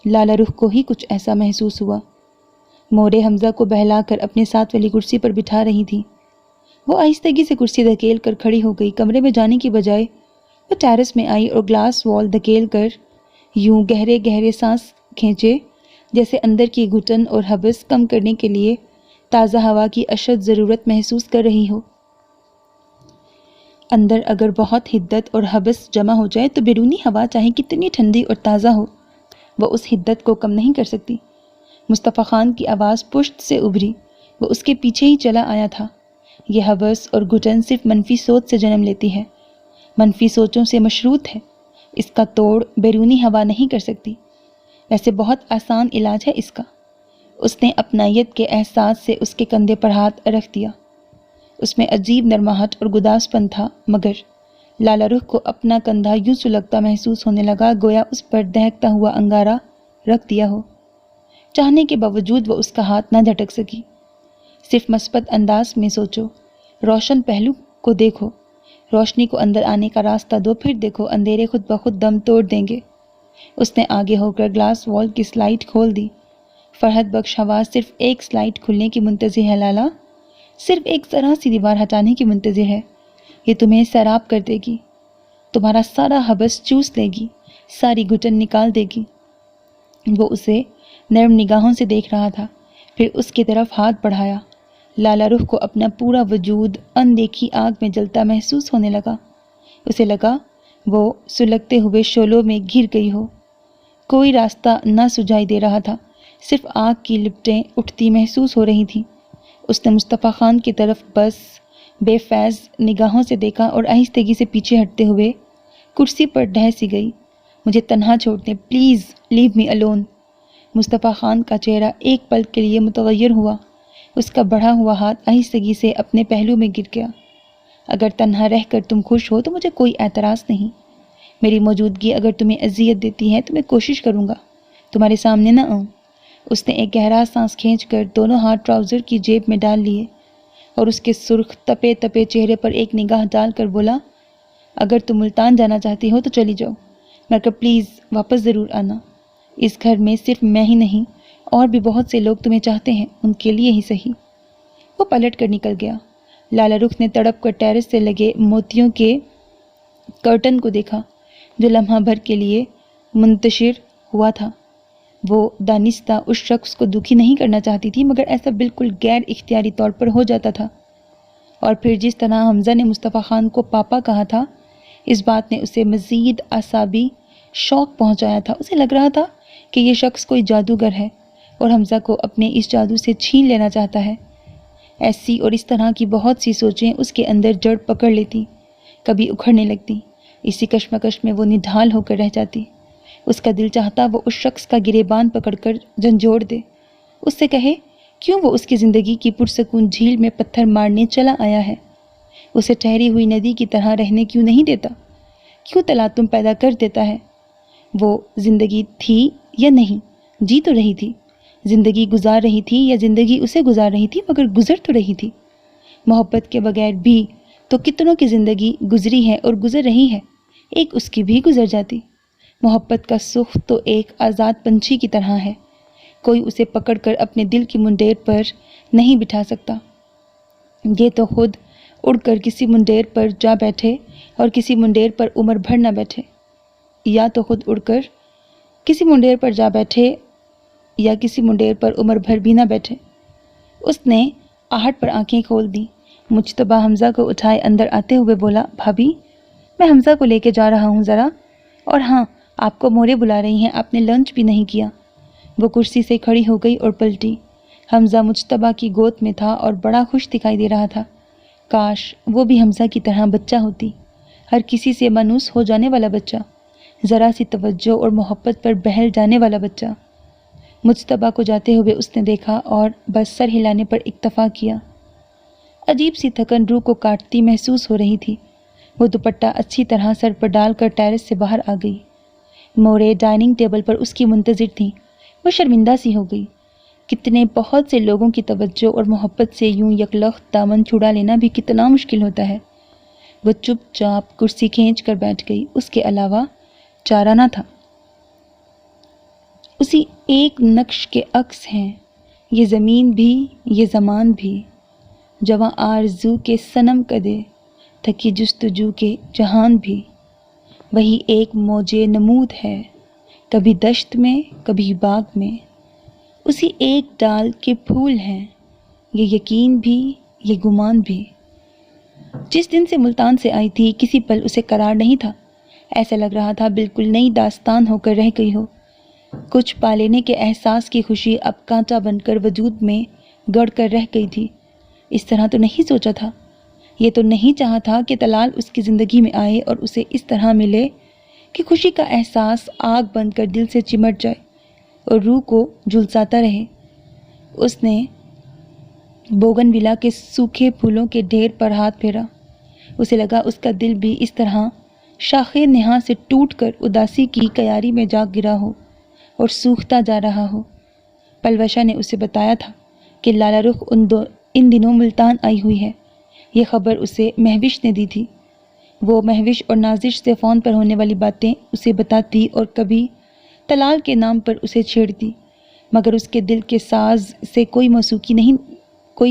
لالا رخ کو ہی کچھ ایسا محسوس ہوا۔ مورے حمزہ کو بہلا کر اپنے ساتھ والی کرسی پر بٹھا رہی تھی۔ وہ آہستگی سے کرسی دھکیل کر کھڑی ہو گئی۔ کمرے میں جانے کی بجائے وہ ٹیرس میں آئی اور گلاس وال دھکیل کر یوں گہرے گہرے سانس کھینچے جیسے اندر کی گھٹن اور حبس کم کرنے کے لیے تازہ ہوا کی اشد ضرورت محسوس کر رہی ہو۔ اندر اگر بہت حدت اور حبس جمع ہو جائے تو بیرونی ہوا چاہے کتنی ٹھنڈی اور تازہ ہو، وہ اس حدت کو کم نہیں کر سکتی۔ مصطفیٰ خان کی آواز پشت سے ابھری۔ وہ اس کے پیچھے ہی چلا آیا تھا۔ یہ حبس اور گھٹن صرف منفی سوچ سے جنم لیتی ہے، منفی سوچوں سے مشروط ہے۔ اس کا توڑ بیرونی ہوا نہیں کر سکتی۔ ویسے بہت آسان علاج ہے اس کا۔ اس نے اپنائیت کے احساس سے اس کے کندھے پر ہاتھ رکھ دیا۔ اس میں عجیب نرماہٹ اور گداس پن تھا، مگر لالا رخ کو اپنا کندھا یوں سلگتا محسوس ہونے لگا گویا اس پر دہکتا ہوا انگارہ رکھ دیا ہو۔ چاہنے کے باوجود وہ اس کا ہاتھ نہ جھٹک سکی۔ صرف مثبت انداز میں سوچو، روشن پہلو کو دیکھو، روشنی کو اندر آنے کا راستہ دو، پھر دیکھو اندھیرے خود بخود دم توڑ دیں گے۔ اس نے آگے ہو کر گلاس وال کی سلائڈ کھول دی۔ فرحت بخش ہوا صرف ایک سلائڈ کھلنے کی منتظر ہے لالا، صرف ایک ذرا سی دیوار ہٹانے کی منتظر ہے۔ یہ تمہیں سیراب کر دے گی، تمہارا سارا حبس چوس لے گی، ساری گھٹن نکال دے گی۔ وہ اسے نرم نگاہوں سے دیکھ رہا تھا، پھر اس کی طرف ہاتھ بڑھایا۔ لالا رخ کو اپنا پورا وجود اندیکھی آگ میں جلتا محسوس ہونے لگا۔ اسے لگا وہ سلگتے ہوئے شعلوں میں گر گئی ہو۔ کوئی راستہ نہ سجائی دے رہا تھا، صرف آگ کی لپٹیں اٹھتی محسوس ہو رہی تھیں۔ اس نے مصطفیٰ خان کی طرف بس بے فیض نگاہوں سے دیکھا اور آہستگی سے پیچھے ہٹتے ہوئے کرسی پر ڈھہ سی گئی۔ مجھے تنہا چھوڑ دیں، پلیز لیو می الون۔ مصطفیٰ خان کا چہرہ ایک پل کے لیے متغیر ہوا۔ اس کا بڑھا ہوا ہاتھ آہستگی سے اپنے پہلو میں گر گیا۔ اگر تنہا رہ کر تم خوش ہو تو مجھے کوئی اعتراض نہیں۔ میری موجودگی اگر تمہیں اذیت دیتی ہے تو میں کوشش کروں گا تمہارے سامنے نہ آؤں۔ اس نے ایک گہرا سانس کھینچ کر دونوں ہاتھ ٹراؤزر کی جیب میں ڈال لیے اور اس کے سرخ تپے تپے چہرے پر ایک نگاہ ڈال کر بولا، اگر تم ملتان جانا چاہتی ہو تو چلی جاؤ، مگر پلیز واپس ضرور آنا۔ اس گھر میں صرف میں ہی نہیں، اور بھی بہت سے لوگ تمہیں چاہتے ہیں، ان کے لیے ہی صحیح۔ وہ پلٹ کر نکل گیا۔ لالا رخ نے تڑپ کر ٹیرس سے لگے موتیوں کے کرٹن کو دیکھا جو لمحہ بھر کے لیے منتشر ہوا تھا۔ وہ دانستہ اس شخص کو دکھی نہیں کرنا چاہتی تھی، مگر ایسا بالکل غیر اختیاری طور پر ہو جاتا تھا۔ اور پھر جس طرح حمزہ نے مصطفیٰ خان کو پاپا کہا تھا، اس بات نے اسے مزید اعصابی شوق پہنچایا تھا۔ اسے لگ رہا تھا کہ یہ شخص کوئی جادوگر ہے اور حمزہ کو اپنے اس جادو سے چھین لینا چاہتا ہے۔ ایسی اور اس طرح کی بہت سی سوچیں اس کے اندر جڑ پکڑ لیتی، کبھی اکھڑنے لگتی۔ اسی کشمکش میں وہ نڈھال ہو کر رہ جاتی۔ اس کا دل چاہتا وہ اس شخص کا گریبان پکڑ کر جھنجھوڑ دے، اس سے کہے کیوں وہ اس کی زندگی کی پرسکون جھیل میں پتھر مارنے چلا آیا ہے، اسے ٹھہری ہوئی ندی کی طرح رہنے کیوں نہیں دیتا، کیوں تلاطم پیدا کر دیتا ہے۔ وہ زندگی تھی یا نہیں، جی تو رہی تھی، زندگی گزار رہی تھی یا زندگی اسے گزار رہی تھی، مگر گزر تو رہی تھی۔ محبت کے بغیر بھی تو کتنوں کی زندگی گزری ہے اور گزر رہی ہے، ایک اس کی بھی گزر جاتی۔ محبت کا سخ تو ایک آزاد پنچھی کی طرح ہے، کوئی اسے پکڑ کر اپنے دل کی منڈیر پر نہیں بٹھا سکتا۔ یہ تو خود اڑ کر کسی منڈیر پر جا بیٹھے اور کسی منڈیر پر عمر بھر نہ بیٹھے، یا تو خود اڑ کر کسی منڈیر پر جا بیٹھے یا کسی منڈیر پر عمر بھر بھی نہ بیٹھے۔ اس نے آہٹ پر آنکھیں کھول دیں، مجتبیٰ حمزہ کو اٹھائے اندر آتے ہوئے بولا، بھابھی میں حمزہ کو لے کے جا رہا ہوں ذرا، اور ہاں آپ کو مورے بلا رہی ہیں، آپ نے لنچ بھی نہیں کیا۔ وہ کرسی سے کھڑی ہو گئی اور پلٹی۔ حمزہ مجتبیٰ کی گود میں تھا اور بڑا خوش دکھائی دے رہا تھا۔ کاش وہ بھی حمزہ کی طرح بچہ ہوتی، ہر کسی سے مانوس ہو جانے والا بچہ، ذرا سی توجہ اور محبت پر بہل جانے والا بچہ۔ مجتبیٰ کو جاتے ہوئے اس نے دیکھا اور بس سر ہلانے پر اکتفا کیا۔ عجیب سی تھکن روح کو کاٹتی محسوس ہو رہی تھی۔ وہ دوپٹہ اچھی طرح سر پر ڈال کر ٹیرس سے باہر آ گئی۔ مورے ڈائننگ ٹیبل پر اس کی منتظر تھیں۔ وہ شرمندہ سی ہو گئی۔ کتنے بہت سے لوگوں کی توجہ اور محبت سے یوں یکلخت دامن چھڑا لینا بھی کتنا مشکل ہوتا ہے۔ وہ چپ چاپ کرسی کھینچ کر بیٹھ گئی، اس کے علاوہ چارہ نہ تھا۔ اسی ایک نقش کے عکس ہیں یہ زمین بھی، یہ زمان بھی، جواں آرزو کے صنم کدے، تھکی جستجو کے جہان بھی۔ وہی ایک موج نمود ہے، کبھی دشت میں کبھی باغ میں، اسی ایک ڈال کے پھول ہیں یہ یقین بھی، یہ گمان بھی۔ جس دن سے ملتان سے آئی تھی کسی پل اسے قرار نہیں تھا، ایسا لگ رہا تھا بالکل نئی داستان ہو کر رہ گئی ہو۔ کچھ پا لینے کے احساس کی خوشی اب کانٹا بن کر وجود میں گڑ کر رہ گئی تھی۔ اس طرح تو نہیں سوچا تھا، یہ تو نہیں چاہا تھا کہ طلال اس کی زندگی میں آئے اور اسے اس طرح ملے کہ خوشی کا احساس آگ بن کر دل سے چمٹ جائے اور روح کو جھلساتا رہے۔ اس نے بوگن ویلا کے سوکھے پھولوں کے ڈھیر پر ہاتھ پھیرا، اسے لگا اس کا دل بھی اس طرح شاخے نہاں سے ٹوٹ کر اداسی کی کیاری میں جا گرا ہو اور سوکھتا جا رہا ہو۔ پلوشا نے اسے بتایا تھا کہ لالا رخ ان دنوں ملتان آئی ہوئی ہے، یہ خبر اسے مہوش نے دی تھی۔ وہ مہوش اور نازش سے فون پر ہونے والی باتیں اسے بتاتی اور کبھی طلال کے نام پر اسے چھیڑتی، مگر اس کے دل کے ساز سے کوئی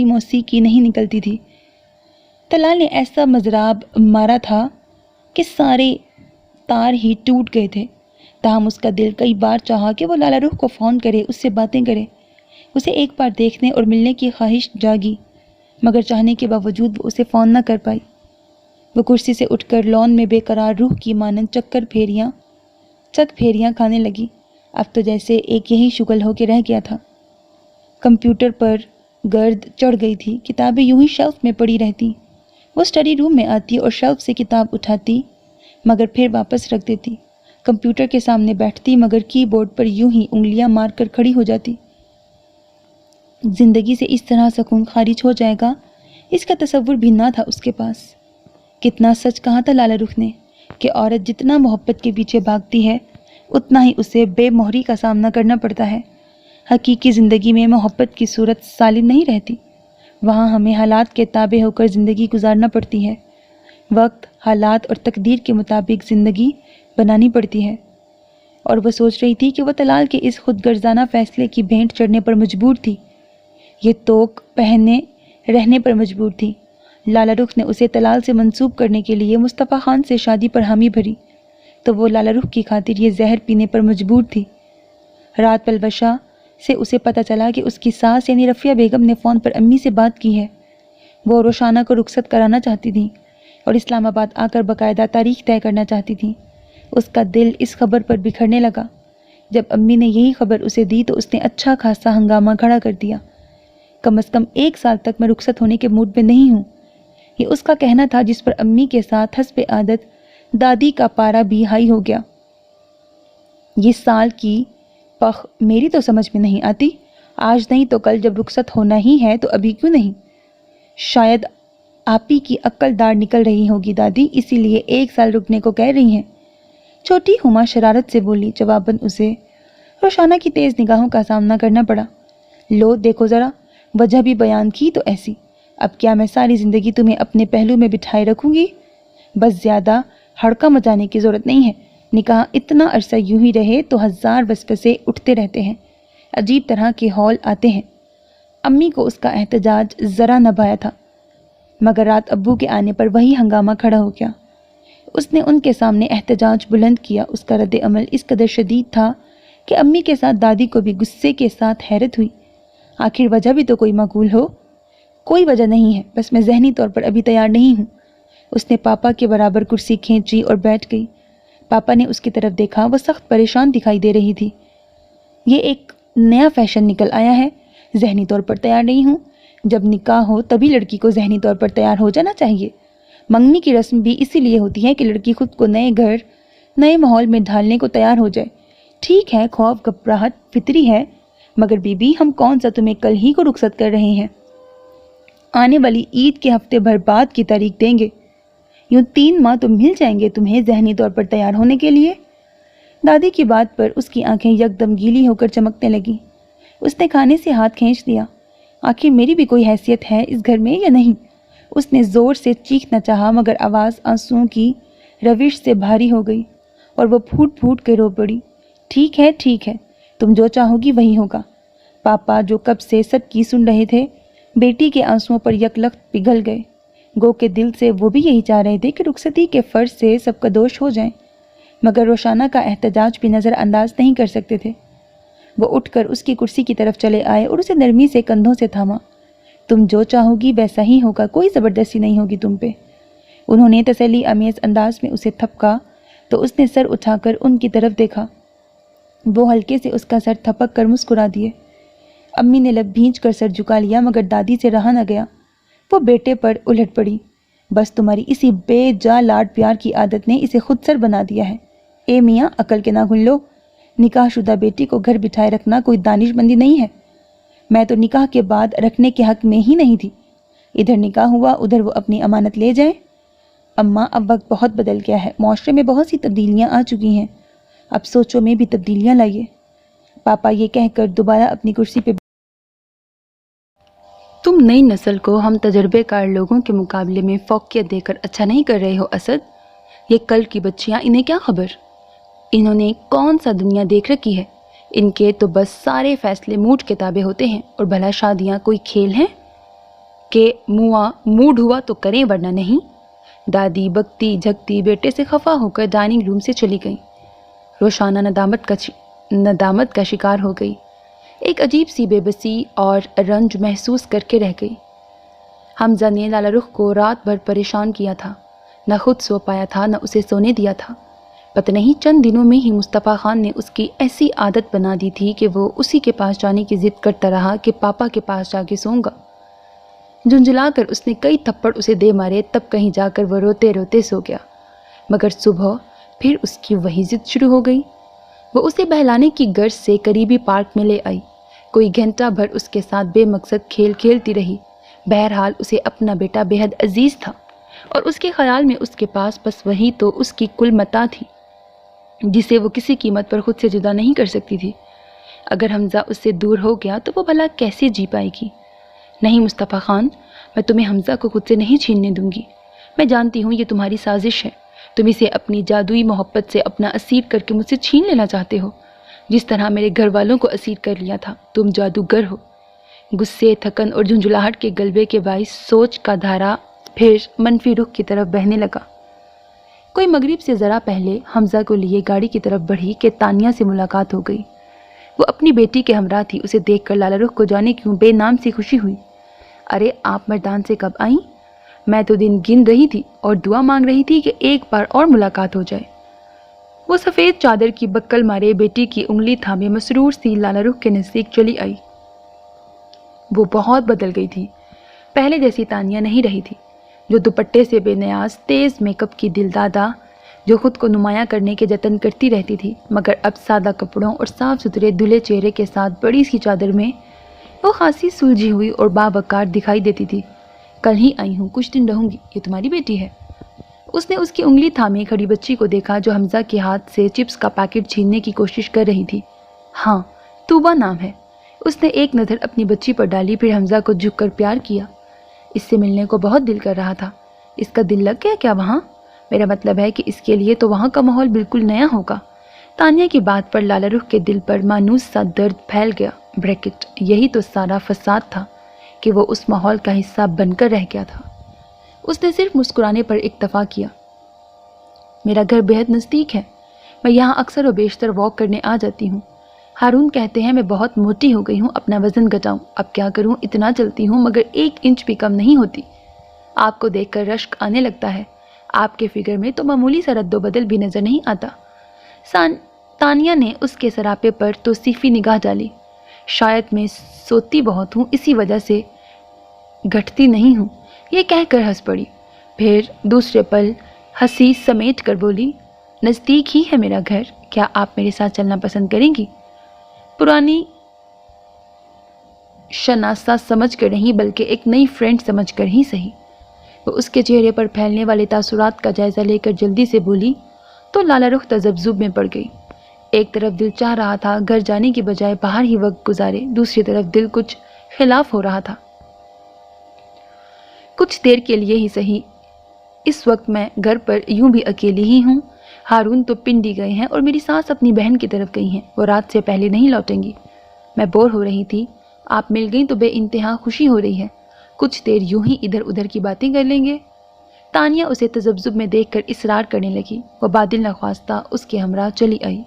موسیقی نہیں نکلتی تھی۔ طلال نے ایسا مضراب مارا تھا کہ سارے تار ہی ٹوٹ گئے تھے، تاہم اس کا دل کئی بار چاہا کہ وہ لالا رخ کو فون کرے، اس سے باتیں کرے، اسے ایک بار دیکھنے اور ملنے کی خواہش جاگی، مگر چاہنے کے باوجود وہ اسے فون نہ کر پائی۔ وہ کرسی سے اٹھ کر لان میں بے قرار روح کی مانند چک پھیریاں کھانے لگی۔ اب تو جیسے ایک یہی شغل ہو کے رہ گیا تھا۔ کمپیوٹر پر گرد چڑھ گئی تھی، کتابیں یوں ہی شیلف میں پڑی رہتی۔ وہ اسٹڈی روم میں آتی اور شیلف سے کتاب اٹھاتی مگر پھر واپس رکھ دیتی، کمپیوٹر کے سامنے بیٹھتی مگر کی بورڈ پر یوں ہی انگلیاں مار کر کھڑی ہو جاتی۔ زندگی سے اس طرح سکون خارج ہو جائے گا اس کا تصور بھی نہ تھا اس کے پاس۔ کتنا سچ کہا تھا لالا رخ نے کہ عورت جتنا محبت کے پیچھے بھاگتی ہے اتنا ہی اسے بے مہری کا سامنا کرنا پڑتا ہے۔ حقیقی زندگی میں محبت کی صورت سالم نہیں رہتی، وہاں ہمیں حالات کے تابع ہو کر زندگی گزارنا پڑتی ہے، وقت، حالات اور تقدیر کے مطابق زندگی بنانی پڑتی ہے۔ اور وہ سوچ رہی تھی کہ وہ طلال کے اس خود غرضانہ فیصلے کی بھینٹ چڑھنے پر مجبور تھی، یہ توق پہنے رہنے پر مجبور تھی۔ لالا رخ نے اسے طلال سے منسوب کرنے کے لیے مصطفیٰ خان سے شادی پر حامی بھری تو وہ لالا رخ کی خاطر یہ زہر پینے پر مجبور تھی۔ رات پلوشا سے اسے پتہ چلا کہ اس کی ساس یعنی رفیہ بیگم نے فون پر امی سے بات کی ہے، وہ روشانہ کو رخصت کرانا چاہتی تھیں اور اسلام آباد آ کر باقاعدہ تاریخ طے کرنا چاہتی تھیں۔ اس کا دل اس خبر پر بکھرنے لگا۔ جب امی نے یہی خبر اسے دی تو اس نے اچھا خاصا ہنگامہ کھڑا کر دیا۔ کم از کم 1 سال تک میں رخصت ہونے کے موڈ میں نہیں ہوں، یہ اس کا کہنا تھا، جس پر امی کے ساتھ حسب عادت دادی کا پارا بھی ہائی ہو گیا۔ یہ سال کی پخ میری تو سمجھ میں نہیں آتی، آج نہیں تو کل جب رخصت ہونا ہی ہے تو ابھی کیوں نہیں؟ شاید آپ ہی کی عقل دار نکل رہی ہوگی دادی، اسی لیے 1 سال رکنے کو کہہ رہی ہیں، چھوٹی ہما شرارت سے بولی۔ جواباً اسے روشانہ کی تیز نگاہوں کا سامنا کرنا پڑا۔ لو دیکھو ذرا، وجہ بھی بیان کی تو ایسی، اب کیا میں ساری زندگی تمہیں اپنے پہلو میں بٹھائے رکھوں گی؟ بس زیادہ ہڑکا مچانے کی ضرورت نہیں ہے، نکاح اتنا عرصہ یوں ہی رہے تو 1000 وسوسے اٹھتے رہتے ہیں، عجیب طرح کے ہول آتے ہیں۔ امی کو اس کا احتجاج ذرا نہ بھایا تھا، مگر رات ابو کے آنے پر وہی ہنگامہ کھڑا ہو گیا۔ اس نے ان کے سامنے احتجاج بلند کیا۔ اس کا رد عمل اس قدر شدید تھا کہ امی کے ساتھ دادی کو بھی غصے کے ساتھ حیرت ہوئی۔ آخر وجہ بھی تو کوئی معقول ہو۔ کوئی وجہ نہیں ہے، بس میں ذہنی طور پر ابھی تیار نہیں ہوں۔ اس نے پاپا کے برابر کرسی کھینچی اور بیٹھ گئی۔ پاپا نے اس کی طرف دیکھا، وہ سخت پریشان دکھائی دے رہی تھی۔ یہ ایک نیا فیشن نکل آیا ہے، ذہنی طور پر تیار نہیں ہوں۔ جب نکاح ہو تبھی لڑکی کو ذہنی طور پر تیار ہو جانا چاہیے۔ منگنی کی رسم بھی اسی لیے ہوتی ہے کہ لڑکی خود کو نئے گھر، نئے ماحول میں ڈھالنے کو تیار ہو جائے۔ ٹھیک ہے، خوف گھبراہٹ فطری ہے، مگر بی بی ہم کون سا تمہیں کل ہی کو رخصت کر رہے ہیں، آنے والی عید کے ہفتے بھر بعد کی تاریخ دیں گے، یوں 3 ماہ تو مل جائیں گے تمہیں ذہنی طور پر تیار ہونے کے لیے۔ دادی کی بات پر اس کی آنکھیں یکدم گیلی ہو کر چمکنے لگیں۔ اس نے کھانے سے ہاتھ کھینچ لیا۔ آخر میری بھی کوئی حیثیت ہے اس گھر میں یا نہیں؟ اس نے زور سے چیخنا چاہا مگر آواز آنسوؤں کی روش سے بھاری ہو گئی اور وہ پھوٹ پھوٹ کے رو پڑی۔ ٹھیک ہے، تم جو چاہو گی وہی ہوگا۔ پاپا جو کب سے سب کی سن رہے تھے بیٹی کے آنسوؤں پر یکلخت پگھل گئے۔ گو کے دل سے وہ بھی یہی چاہ رہے تھے کہ رخصتی کے فرض سے سب کا دوش ہو جائیں، مگر روشانہ کا احتجاج بھی نظر انداز نہیں کر سکتے تھے۔ وہ اٹھ کر اس کی کرسی کی طرف چلے آئے اور اسے نرمی سے کندھوں سے تھاما۔ تم جو چاہو گی ویسا ہی ہوگا، کوئی زبردستی نہیں ہوگی تم پہ۔ انہوں نے تسلی امیز انداز میں اسے تھپکا تو اس نے سر اٹھا کر ان کی طرف دیکھا۔ وہ ہلکے سے اس کا سر تھپک کر مسکرا دیے۔ امی نے لب بھینچ کر سر جھکا لیا مگر دادی سے رہا نہ گیا۔ وہ بیٹے پر الٹ پڑی۔ بس تمہاری اسی بے جا لاڈ پیار کی عادت نے اسے خود سر بنا دیا ہے۔ اے میاں، عقل کے ناخن لو۔ نکاح شدہ بیٹی کو گھر بٹھائے رکھنا کوئی دانش مندی نہیں ہے۔ میں تو نکاح کے بعد رکھنے کے حق میں ہی نہیں تھی۔ ادھر نکاح ہوا، ادھر وہ اپنی امانت لے جائیں۔ اماں، اب وقت بہت بدل گیا ہے، معاشرے میں بہت سی تبدیلیاں آ چکی ہیں، اب سوچوں میں بھی تبدیلیاں لائیے۔ پاپا یہ کہہ کر دوبارہ اپنی کرسی پہ تم نئی نسل کو ہم تجربے کار لوگوں کے مقابلے میں فوقیت دے کر اچھا نہیں کر رہے ہو اسد۔ یہ کل کی بچیاں، انہیں کیا خبر؟ انہوں نے کون سا دنیا دیکھ رکھی ہے؟ ان کے تو بس سارے فیصلے موڈ کے تابع ہوتے ہیں، اور بھلا شادیاں کوئی کھیل ہیں کہ موڈ ہوا تو کریں ورنہ نہیں۔ دادی بکتی جھکتی بیٹے سے خفا ہو کر ڈائننگ روم سے چلی گئی۔ روشانہ ندامت کا شکار ہو گئی، ایک عجیب سی بے بسی اور رنج محسوس کر کے رہ گئی۔ حمزہ نے لالہ رخ کو رات بھر پریشان کیا تھا، نہ خود سو پایا تھا نہ اسے سونے دیا تھا۔ پتہ نہیں چند دنوں میں ہی مصطفیٰ خان نے اس کی ایسی عادت بنا دی تھی کہ وہ اسی کے پاس جانے کی ضد کرتا رہا کہ پاپا کے پاس جا کے سوؤں گا۔ جھنجھلا کر اس نے کئی تھپڑ اسے دے مارے، تب کہیں جا کر وہ روتے روتے سو گیا۔ مگر صبح پھر اس کی وہی ضد شروع ہو گئی۔ وہ اسے بہلانے کی غرض سے قریبی پارک میں لے آئی۔ کوئی گھنٹہ بھر اس کے ساتھ بے مقصد کھیل کھیلتی رہی۔ بہرحال اسے اپنا بیٹا بے حد عزیز تھا، اور اس کے خیال میں اس کے پاس بس وہی تو اس کی کل متاع تھی جسے وہ کسی قیمت پر خود سے جدا نہیں کر سکتی تھی۔ اگر حمزہ اس سے دور ہو گیا تو وہ بھلا کیسے جی پائے گی؟ نہیں مصطفیٰ خان، میں تمہیں حمزہ کو خود سے نہیں چھیننے دوں گی۔ میں جانتی ہوں یہ تمہاری سازش ہے، تم اسے اپنی جادوئی محبت سے اپنا اسیر کر کے مجھ سے چھین لینا چاہتے ہو، جس طرح میرے گھر والوں کو اسیر کر لیا تھا۔ تم جادوگر ہو۔ غصے، تھکن اور جھنجھلاہٹ کے غلبے کے باعث سوچ کا دھارا پھر منفی رخ کی طرف بہنے لگا۔ کوئی مغرب سے ذرا پہلے حمزہ کو لیے گاڑی کی طرف بڑھی کہ تانیہ سے ملاقات ہو گئی۔ وہ اپنی بیٹی کے ہمراہ تھی۔ اسے دیکھ کر لالہ رخ کو جانے کیوں بے نام سی خوشی ہوئی۔ ارے آپ میدان سے کب آئیں؟ میں تو دن گن رہی تھی اور دعا مانگ رہی تھی کہ ایک بار اور ملاقات ہو جائے۔ وہ سفید چادر کی بکل مارے بیٹی کی انگلی تھامے مسرور سی لالہ رخ کے نزدیک چلی آئی۔ وہ بہت بدل گئی تھی، پہلے جیسی تانیہ نہیں رہی تھی، جو دوپٹے سے بے نیاز، تیز میک اپ کی دل دادا، جو خود کو نمایاں کرنے کے جتن کرتی رہتی تھی، مگر اب سادہ کپڑوں اور صاف ستھرے دھلے چہرے کے ساتھ بڑی سی چادر میں وہ خاصی سلجھی ہوئی اور باوقار دکھائی دیتی تھی۔ کل ہی آئی ہوں، کچھ دن رہوں گی، یہ تمہاری بیٹی ہے؟ اس نے اس کی انگلی تھامے کھڑی بچی کو دیکھا جو حمزہ کے ہاتھ سے چپس کا پیکٹ چھیننے کی کوشش کر رہی تھی۔ ہاں، توبہ نام ہے۔ اس نے ایک نظر اپنی بچی پر ڈالی، پھر حمزہ کو جھک کر پیار کیا۔ اس سے ملنے کو بہت دل کر رہا تھا۔ اس کا دل لگ گیا کیا وہاں؟ میرا مطلب ہے کہ اس کے لیے تو وہاں کا ماحول بالکل نیا ہوگا۔ تانیہ کی بات پر لالہ رخ کے دل پر مانوس سا درد پھیل گیا۔ بریکٹ، یہی تو سارا فساد تھا کہ وہ اس ماحول کا حصہ بن کر رہ گیا تھا۔ اس نے صرف مسکرانے پر اکتفا کیا۔ میرا گھر بہت نزدیک ہے، میں یہاں اکثر و بیشتر واک کرنے آ جاتی ہوں۔ ہارون کہتے ہیں میں بہت موٹی ہو گئی ہوں، اپنا وزن گھٹاؤں۔ اب کیا کروں، اتنا چلتی ہوں مگر 1 انچ بھی کم نہیں ہوتی۔ آپ کو دیکھ کر رشک آنے لگتا ہے۔ آپ کے فگر میں تو معمولی سا رد و بدل بھی نظر نہیں آتا۔ تانیہ نے اس کے سراپے پر توصیفی نگاہ ڈالی۔ شاید میں سوتی بہت ہوں، اسی وجہ سے گھٹتی نہیں ہوں، یہ کہہ کر ہنس پڑی۔ پھر دوسرے پل ہنسی سمیٹ کر بولی، نزدیک ہی ہے میرا گھر، کیا آپ میرے ساتھ چلنا پسند کریں گی؟ پرانی شناسہ سمجھ کر نہیں بلکہ ایک نئی فرینڈ سمجھ کر ہی صحیح۔ وہ اس کے چہرے پر پھیلنے والے تاثرات کا جائزہ لے کر جلدی سے بولی تو لالہ رخ تذبذب میں پڑ گئی۔ ایک طرف دل چاہ رہا تھا گھر جانے کی بجائے باہر ہی وقت گزارے، دوسری طرف دل کچھ خلاف ہو رہا تھا۔ کچھ دیر کے لیے ہی صحیح، اس وقت میں گھر پر یوں بھی اکیلی ہی ہوں۔ ہارون تو پنڈی گئے ہیں اور میری ساس اپنی بہن کی طرف گئی ہیں، وہ رات سے پہلے نہیں لوٹیں گی۔ میں بور ہو رہی تھی، آپ مل گئیں تو بے انتہا خوشی ہو رہی ہے۔ کچھ دیر یوں ہی ادھر ادھر کی باتیں کر لیں گے۔ تانیہ اسے تذبذب میں دیکھ کر اصرار کرنے لگی۔ وہ بادل نخواستہ اس کے ہمراہ چلی آئی۔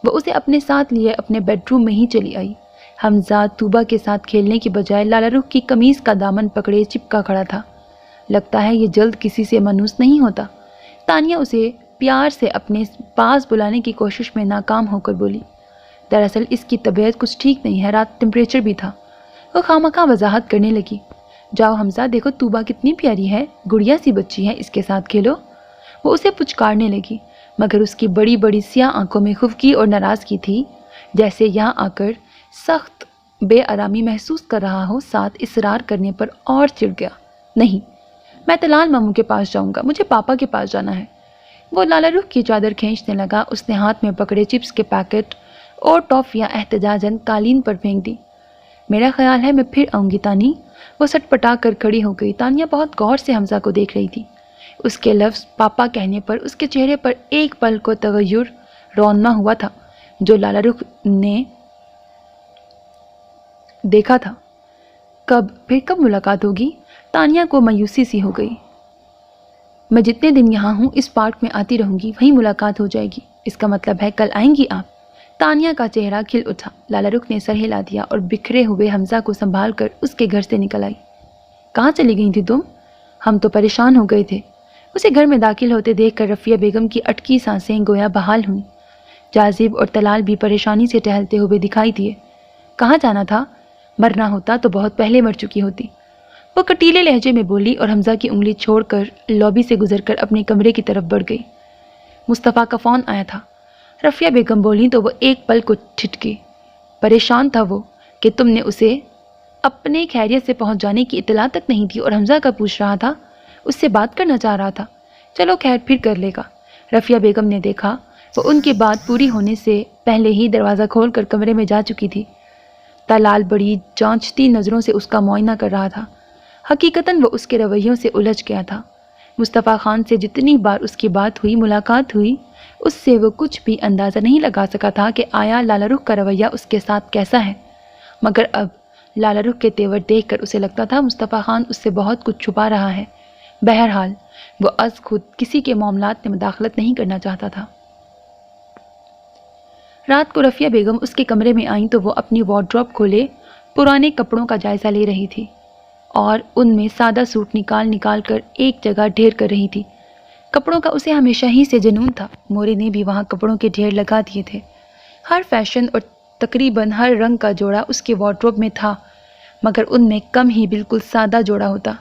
وہ اسے اپنے ساتھ لیے اپنے بیڈ روم میں ہی چلی آئی۔ حمزہ طوبہ کے ساتھ کھیلنے کی بجائے لالا رخ کی قمیض کا دامن پکڑے چپکا کھڑا تھا۔ لگتا ہے یہ جلد کسی سے مانوس نہیں ہوتا۔ تانیہ اسے پیار سے اپنے پاس بلانے کی کوشش میں ناکام ہو کر بولی، دراصل اس کی طبیعت کچھ ٹھیک نہیں ہے، رات ٹمپریچر بھی تھا۔ وہ خامخواہ وضاحت کرنے لگی، جاؤ حمزہ دیکھو طوبہ کتنی پیاری ہے، گڑیا سی بچی ہے، اس کے ساتھ کھیلو۔ وہ اسے پچکارنے لگی، مگر اس کی بڑی بڑی سیاہ آنکھوں میں خفگی اور ناراضگی تھی، جیسے یہاں آ کر سخت بے آرامی محسوس کر رہا ہو۔ ساتھ اصرار کرنے پر اور چڑ گیا، نہیں میں تلال ماموں کے پاس جاؤں گا، مجھے پاپا کے پاس جانا ہے۔ وہ لالا رخ کی چادر کھینچنے لگا۔ اس نے ہاتھ میں پکڑے چپس کے پیکٹ اور ٹافیاں احتجاجاً قالین پر پھینک دی۔ میرا خیال ہے میں پھر آؤں گی تانی۔ وہ سٹ پٹا کر کھڑی ہو گئی۔ تانیہ بہت غور سے حمزہ کو دیکھ رہی تھی۔ اس کے لفظ پاپا کہنے پر اس کے چہرے پر ایک پل کو تغیر رونما ہوا تھا جو لالا رخ نے دیکھا تھا۔ کب ملاقات ہوگی؟ تانیہ کو مایوسی سی ہو گئی۔ میں جتنے دن یہاں ہوں اس پارک میں آتی رہوں گی، وہیں ملاقات ہو جائے گی۔ اس کا مطلب ہے کل آئیں گی آپ؟ تانیہ کا چہرہ کھل اٹھا۔ لالا رخ نے سر ہلا دیا اور بکھرے ہوئے حمزہ کو سنبھال کر اس کے گھر سے نکل آئی۔ کہاں چلی گئی تھی تم؟ ہم تو پریشان ہو گئے تھے۔ اسے گھر میں داخل ہوتے دیکھ کر رفیہ بیگم کی اٹکی سانسیں گویا بحال ہوئیں۔ جاذب اور تلال بھی پریشانی سے ٹہلتے ہوئے دکھائی دیے۔ کہاں جانا تھا؟ مرنا ہوتا تو بہت پہلے مر چکی ہوتی، وہ کٹیلے لہجے میں بولی اور حمزہ کی انگلی چھوڑ کر لابی سے گزر کر اپنے کمرے کی طرف بڑھ گئی۔ مصطفیٰ کا فون آیا تھا، رفیہ بیگم بولی تو وہ ایک پل کو ٹھٹکی۔ پریشان تھا وہ کہ تم نے اسے اپنے خیریت سے پہنچ جانے کی اطلاع تک نہیں دی اور حمزہ کا پوچھ رہا تھا، اس سے بات کرنا چاہ رہا تھا۔ چلو خیر پھر کر لے گا۔ رفیہ بیگم نے دیکھا وہ ان کی بات پوری ہونے سے پہلے ہی دروازہ کھول کر کمرے میں جا چکی تھی۔ تلال بڑی جانچتی نظروں سے اس کا معائنہ کر رہا تھا۔ حقیقتاً وہ اس کے رویوں سے الجھ گیا تھا۔ مصطفیٰ خان سے جتنی بار اس کی بات ہوئی، ملاقات ہوئی، اس سے وہ کچھ بھی اندازہ نہیں لگا سکا تھا کہ آیا لالا رخ کا رویہ اس کے ساتھ کیسا ہے۔ مگر اب لالا رخ کے تیور دیکھ کر اسے لگتا تھا مصطفیٰ خان اس سے بہت کچھ چھپا رہا ہے۔ بہرحال وہ از خود کسی کے معاملات میں مداخلت نہیں کرنا چاہتا تھا۔ رات کو رفیہ بیگم اس کے کمرے میں آئیں تو وہ اپنی وارڈروب کھولے پرانے کپڑوں کا جائزہ لے رہی تھی اور ان میں سادہ سوٹ نکال کر ایک جگہ ڈھیر کر رہی تھی۔ کپڑوں کا اسے ہمیشہ ہی سے جنون تھا۔ موری نے بھی وہاں کپڑوں کے ڈھیر لگا دیے تھے۔ ہر فیشن اور تقریباً ہر رنگ کا جوڑا اس کے وارڈروب میں تھا، مگر ان میں کم ہی بالکل سادہ جوڑا ہوتا،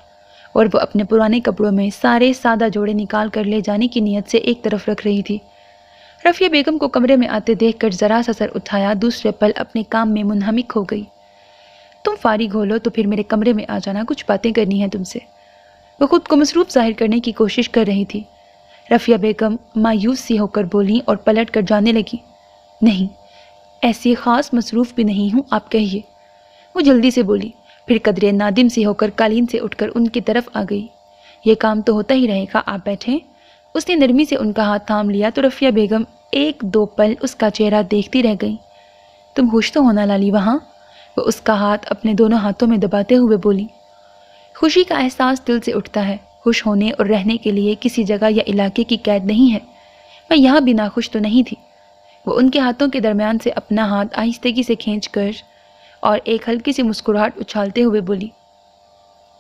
اور وہ اپنے پرانے کپڑوں میں سارے سادہ جوڑے نکال کر لے جانے کی نیت سے ایک طرف رکھ رہی تھی۔ رفیہ بیگم کو کمرے میں آتے دیکھ کر ذرا سا سر اٹھایا، دوسرے پل اپنے کام میں منہمک ہو گئی۔ تم فارغ ہو لو تو پھر میرے کمرے میں آ جانا، کچھ باتیں کرنی ہیں تم سے۔ وہ خود کو مصروف ظاہر کرنے کی کوشش کر رہی تھی۔ رفیہ بیگم مایوس سی ہو کر بولیں اور پلٹ کر جانے لگی۔ نہیں، ایسی خاص مصروف بھی نہیں ہوں، آپ کہیے۔ وہ جلدی سے بولی، پھر قدرے نادم سی ہو کر قالین سے اٹھ کر ان کی طرف آ گئی۔ یہ کام تو ہوتا ہی رہے گا، آپ بیٹھیں۔ اس نے نرمی سے ان کا ہاتھ تھام لیا تو رفیہ بیگم ایک دو پل اس کا چہرہ دیکھتی رہ گئیں۔ تم خوش تو ہونا لالی وہاں؟ وہ اس کا ہاتھ اپنے دونوں ہاتھوں میں دباتے ہوئے بولی۔ خوشی کا احساس دل سے اٹھتا ہے، خوش ہونے اور رہنے کے لیے کسی جگہ یا علاقے کی قید نہیں ہے۔ میں یہاں بھی ناخوش تو نہیں تھی۔ وہ ان کے ہاتھوں کے درمیان سے اپنا ہاتھ آہستگی سے کھینچ کر اور ایک ہلکی سی مسکراہٹ اچھالتے ہوئے بولی،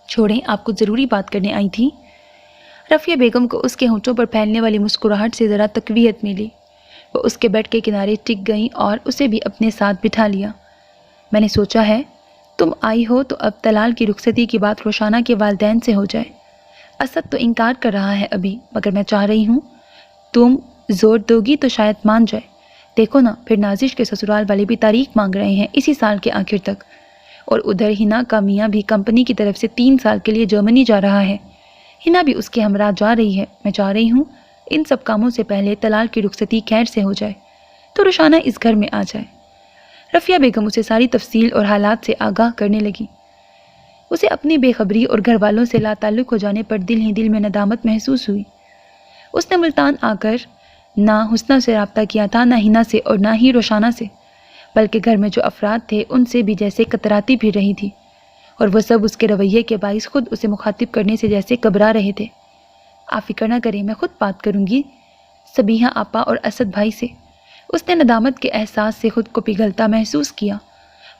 چھوڑیں، آپ کو ضروری بات کرنے آئی تھی۔ رفیہ بیگم کو اس کے ہونٹوں پر پھیلنے والی مسکراہٹ سے ذرا تقویت ملی۔ وہ اس کے بیڈ کے کنارے ٹک گئیں اور اسے بھی اپنے ساتھ بٹھا لیا۔ میں نے سوچا ہے تم آئی ہو تو اب تلال کی رخصتی کی بات روشانہ کے والدین سے ہو جائے۔ اسد تو انکار کر رہا ہے ابھی، مگر میں چاہ رہی ہوں تم زور دو گی تو شاید مان جائے۔ دیکھو نا، پھر نازش کے سسرال والے بھی تاریخ مانگ رہے ہیں اسی سال کے آخر تک، اور ادھر ہنا کا میاں بھی کمپنی کی طرف سے 3 سال کے لیے جرمنی جا رہا ہے۔ ہنا بھی اس کے ہمراہ جا رہی ہے۔ میں چاہ رہی ہوں ان سب کاموں سے پہلے تلال کی رخصتی خیر سے ہو جائے۔ تو روشانہ اس گھر میں آ جائے۔ رفیہ بیگم اسے ساری تفصیل اور حالات سے آگاہ کرنے لگی۔ اسے اپنی بے خبری اور گھر والوں سے لا تعلق ہو جانے پر دل ہی دل میں ندامت محسوس ہوئی۔ اس نے ملتان آ کر نہ حسنہ سے رابطہ کیا تھا، نہ ہینا سے اور نہ ہی روشانہ سے، بلکہ گھر میں جو افراد تھے ان سے بھی جیسے کتراتی پھر رہی تھی، اور وہ سب اس کے رویے کے باعث خود اسے مخاطب کرنے سے جیسے گھبرا رہے تھے۔ آپ فکر نہ کریں، میں خود بات کروں گی سبیحہ آپا اور اسد بھائی سے۔ اس نے ندامت کے احساس سے خود کو پگھلتا محسوس کیا۔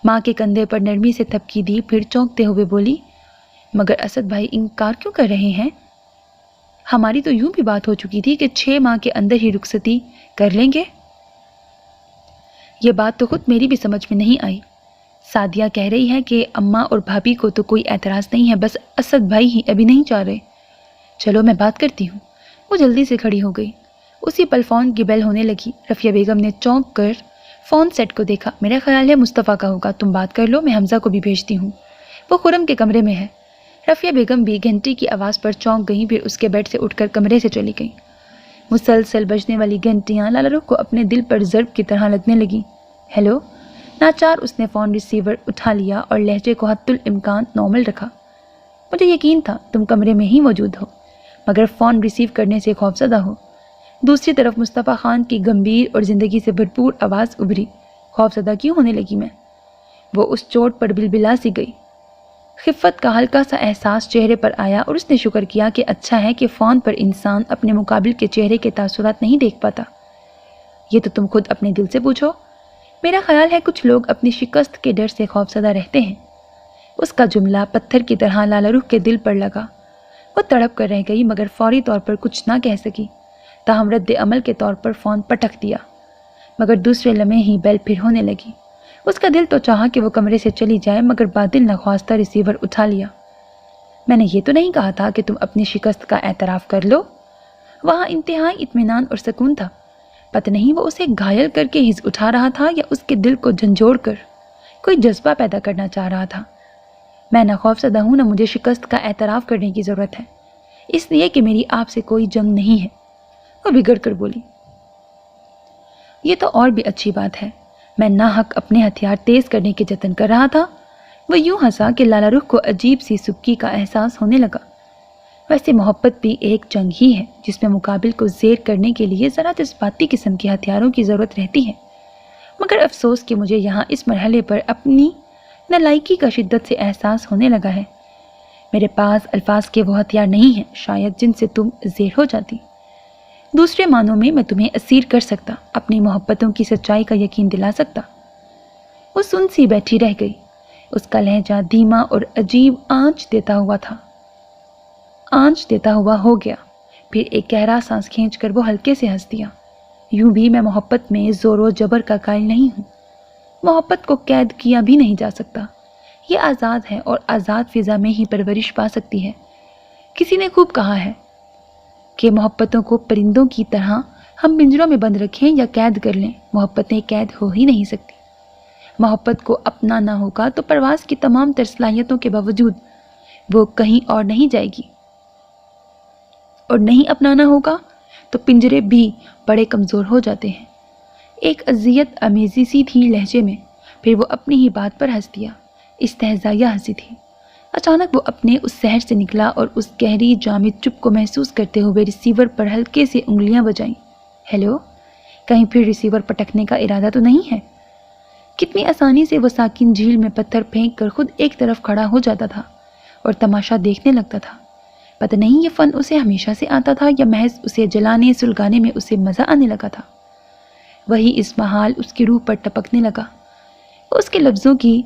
ماں کے کندھے پر نرمی سے تھپکی دی، پھر چونکتے ہوئے بولی، مگر اسد بھائی انکار کیوں کر رہے ہیں؟ ہماری تو یوں بھی بات ہو چکی تھی کہ 6 ماہ کے اندر ہی رخصتی کر لیں گے۔ یہ بات تو خود میری بھی سمجھ میں نہیں آئی۔ سعدیہ کہہ رہی ہے کہ اماں اور بھابھی کو تو کوئی اعتراض نہیں ہے، بس اسد بھائی ہی ابھی نہیں چاہ رہے۔ چلو میں بات کرتی ہوں۔ وہ جلدی سے کھڑی ہو گئی۔ اسی پل فون کی بیل ہونے لگی۔ رفیہ بیگم نے چونک کر فون سیٹ کو دیکھا۔ میرا خیال ہے مصطفیٰ کا ہوگا، تم بات کر لو، میں حمزہ کو بھی بھیجتی ہوں، وہ خرم کے کمرے میں ہے۔ رفیہ بیگم بھی گھنٹی کی آواز پر چونک گئیں، پھر اس کے بیڈ سے اٹھ کر کمرے سے چلی گئیں۔ مسلسل بجنے والی گھنٹیاں لالا رخ کو اپنے دل پر ضرب کی طرح لگنے لگیں۔ ہیلو، ناچار اس نے فون ریسیور اٹھا لیا اور لہجے کو حد الامکان نارمل رکھا۔ مجھے یقین تھا تم کمرے میں ہی موجود ہو، مگر فون ریسیو کرنے سے خوفزدہ ہو۔ دوسری طرف مصطفیٰ خان کی گمبھیر اور زندگی سے بھرپور آواز ابھری۔ خوفزدہ کیوں ہونے لگی میں؟ وہ اس چوٹ پر بلبلا سی گئی۔ خفت کا ہلکا سا احساس چہرے پر آیا اور اس نے شکر کیا کہ اچھا ہے کہ فون پر انسان اپنے مقابل کے چہرے کے تاثرات نہیں دیکھ پاتا۔ یہ تو تم خود اپنے دل سے پوچھو۔ میرا خیال ہے کچھ لوگ اپنی شکست کے ڈر سے خوفزدہ رہتے ہیں۔ اس کا جملہ پتھر کی طرح لالا رخ کے دل پر لگا۔ وہ تڑپ کر رہ گئی، مگر فوری طور پر کچھ نہ کہہ سکی۔ تاہم رد عمل کے طور پر فون پٹک دیا، مگر دوسرے لمحے ہی بیل پھر ہونے لگی۔ اس کا دل تو چاہا کہ وہ کمرے سے چلی جائے، مگر بادل نخواستہ ریسیور اٹھا لیا۔ میں نے یہ تو نہیں کہا تھا کہ تم اپنی شکست کا اعتراف کر لو۔ وہاں انتہائی اطمینان اور سکون تھا۔ پتہ نہیں وہ اسے گھائل کر کے ہز اٹھا رہا تھا یا اس کے دل کو جھنجھوڑ کر کوئی جذبہ پیدا کرنا چاہ رہا تھا۔ میں نہ خوفزدہ ہوں، نہ مجھے شکست کا اعتراف کرنے کی ضرورت ہے، اس لیے کہ میری آپ سے کوئی جنگ نہیں ہے، وہ بگڑ کر بولی۔ یہ تو اور بھی اچھی بات ہے، میں ناحق اپنے ہتھیار تیز کرنے کے جتن کر رہا تھا۔ وہ یوں ہنسا کہ لالا رخ کو عجیب سی سبکی کا احساس ہونے لگا۔ ویسے محبت بھی ایک جنگ ہی ہے، جس میں مقابل کو زیر کرنے کے لیے ذرا جذباتی قسم کے ہتھیاروں کی ضرورت رہتی ہے، مگر افسوس کہ مجھے یہاں اس مرحلے پر اپنی نالائکی کا شدت سے احساس ہونے لگا ہے۔ میرے پاس الفاظ کے وہ ہتھیار نہیں ہیں شاید جن سے تم زیر ہو جاتی۔ دوسرے معنوں میں تمہیں اسیر کر سکتا، اپنی محبتوں کی سچائی کا یقین دلا سکتا۔ وہ سن سی بیٹھی رہ گئی۔ اس کا لہجہ دھیما اور عجیب آنچ دیتا ہوا ہو گیا۔ پھر ایک گہرا سانس کھینچ کر وہ ہلکے سے ہنس دیا۔ یوں بھی میں محبت میں زور و جبر کا قائل نہیں ہوں۔ محبت کو قید کیا بھی نہیں جا سکتا، یہ آزاد ہے اور آزاد فضا میں ہی پرورش پا سکتی ہے۔ کسی نے خوب کہا ہے کہ محبتوں کو پرندوں کی طرح ہم پنجروں میں بند رکھیں یا قید کر لیں، محبتیں قید ہو ہی نہیں سکتی۔ محبت کو اپنانا ہوگا تو پرواز کی تمام تر صلاحیتوں کے باوجود وہ کہیں اور نہیں جائے گی، اور نہیں اپنانا ہوگا تو پنجرے بھی بڑے کمزور ہو جاتے ہیں۔ ایک اذیت امیزی سی تھی لہجے میں، پھر وہ اپنی ہی بات پر ہنس دیا۔ استہزائیہ ہنسی تھی۔ اچانک وہ اپنے اس سحر سے نکلا اور اس گہری جامد چپ کو محسوس کرتے ہوئے ریسیور پر ہلکے سے انگلیاں بجائیں۔ ہیلو، کہیں پھر ریسیور پٹکنے کا ارادہ تو نہیں ہے؟ کتنی آسانی سے وہ ساکن جھیل میں پتھر پھینک کر خود ایک طرف کھڑا ہو جاتا تھا اور تماشا دیکھنے لگتا تھا۔ پتہ نہیں یہ فن اسے ہمیشہ سے آتا تھا یا محض اسے جلانے سلگانے میں اسے مزہ آنے لگا تھا۔ وہی اس محال اس کی روح پر ٹپکنے لگا۔ وہ اس کے لفظوں کی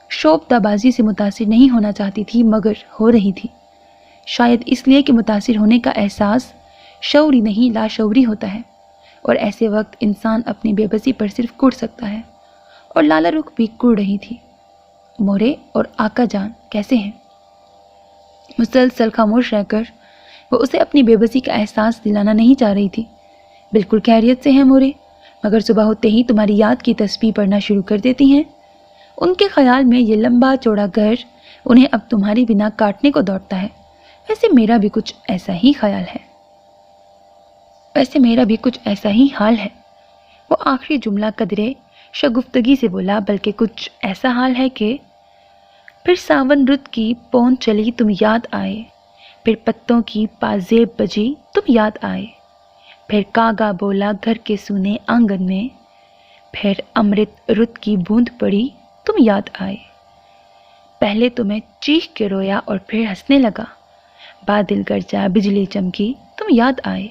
شوبدہ بازی سے متاثر نہیں ہونا چاہتی تھی، مگر ہو رہی تھی، شاید اس لیے کہ متاثر ہونے کا احساس شعوری نہیں لاشعوری ہوتا ہے، اور ایسے وقت انسان اپنی بے بسی پر صرف کڑ سکتا ہے، اور لالا رخ بھی کڑ رہی تھی۔ مورے اور آقا جان کیسے ہیں؟ مسلسل خاموش رہ کر وہ اسے اپنی بے بسی کا احساس دلانا نہیں چاہ رہی تھی۔ بالکل خیریت سے ہیں مورے، مگر صبح ہوتے ہی تمہاری یاد کی تسبیح پڑھنا شروع کر دیتی ہیں۔ ان کے خیال میں یہ لمبا چوڑا گھر انہیں اب تمہاری بنا کاٹنے کو دوڑتا ہے۔ ویسے میرا بھی کچھ ایسا ہی حال ہے۔ وہ آخری جملہ قدرے شگفتگی سے بولا، بلکہ کچھ ایسا حال ہے کہ پھر ساون رت کی پون چلی تم یاد آئے، پھر پتوں کی پازیب بجی تم یاد آئے، پھر کاگا بولا گھر کے سونے آنگن میں، پھر امرت رت کی بوند پڑی تم یاد آئے، پہلے تو میں چیخ کے رویا اور پھر ہنسنے لگا، بادل گرجا بجلی چمکی تم یاد آئے،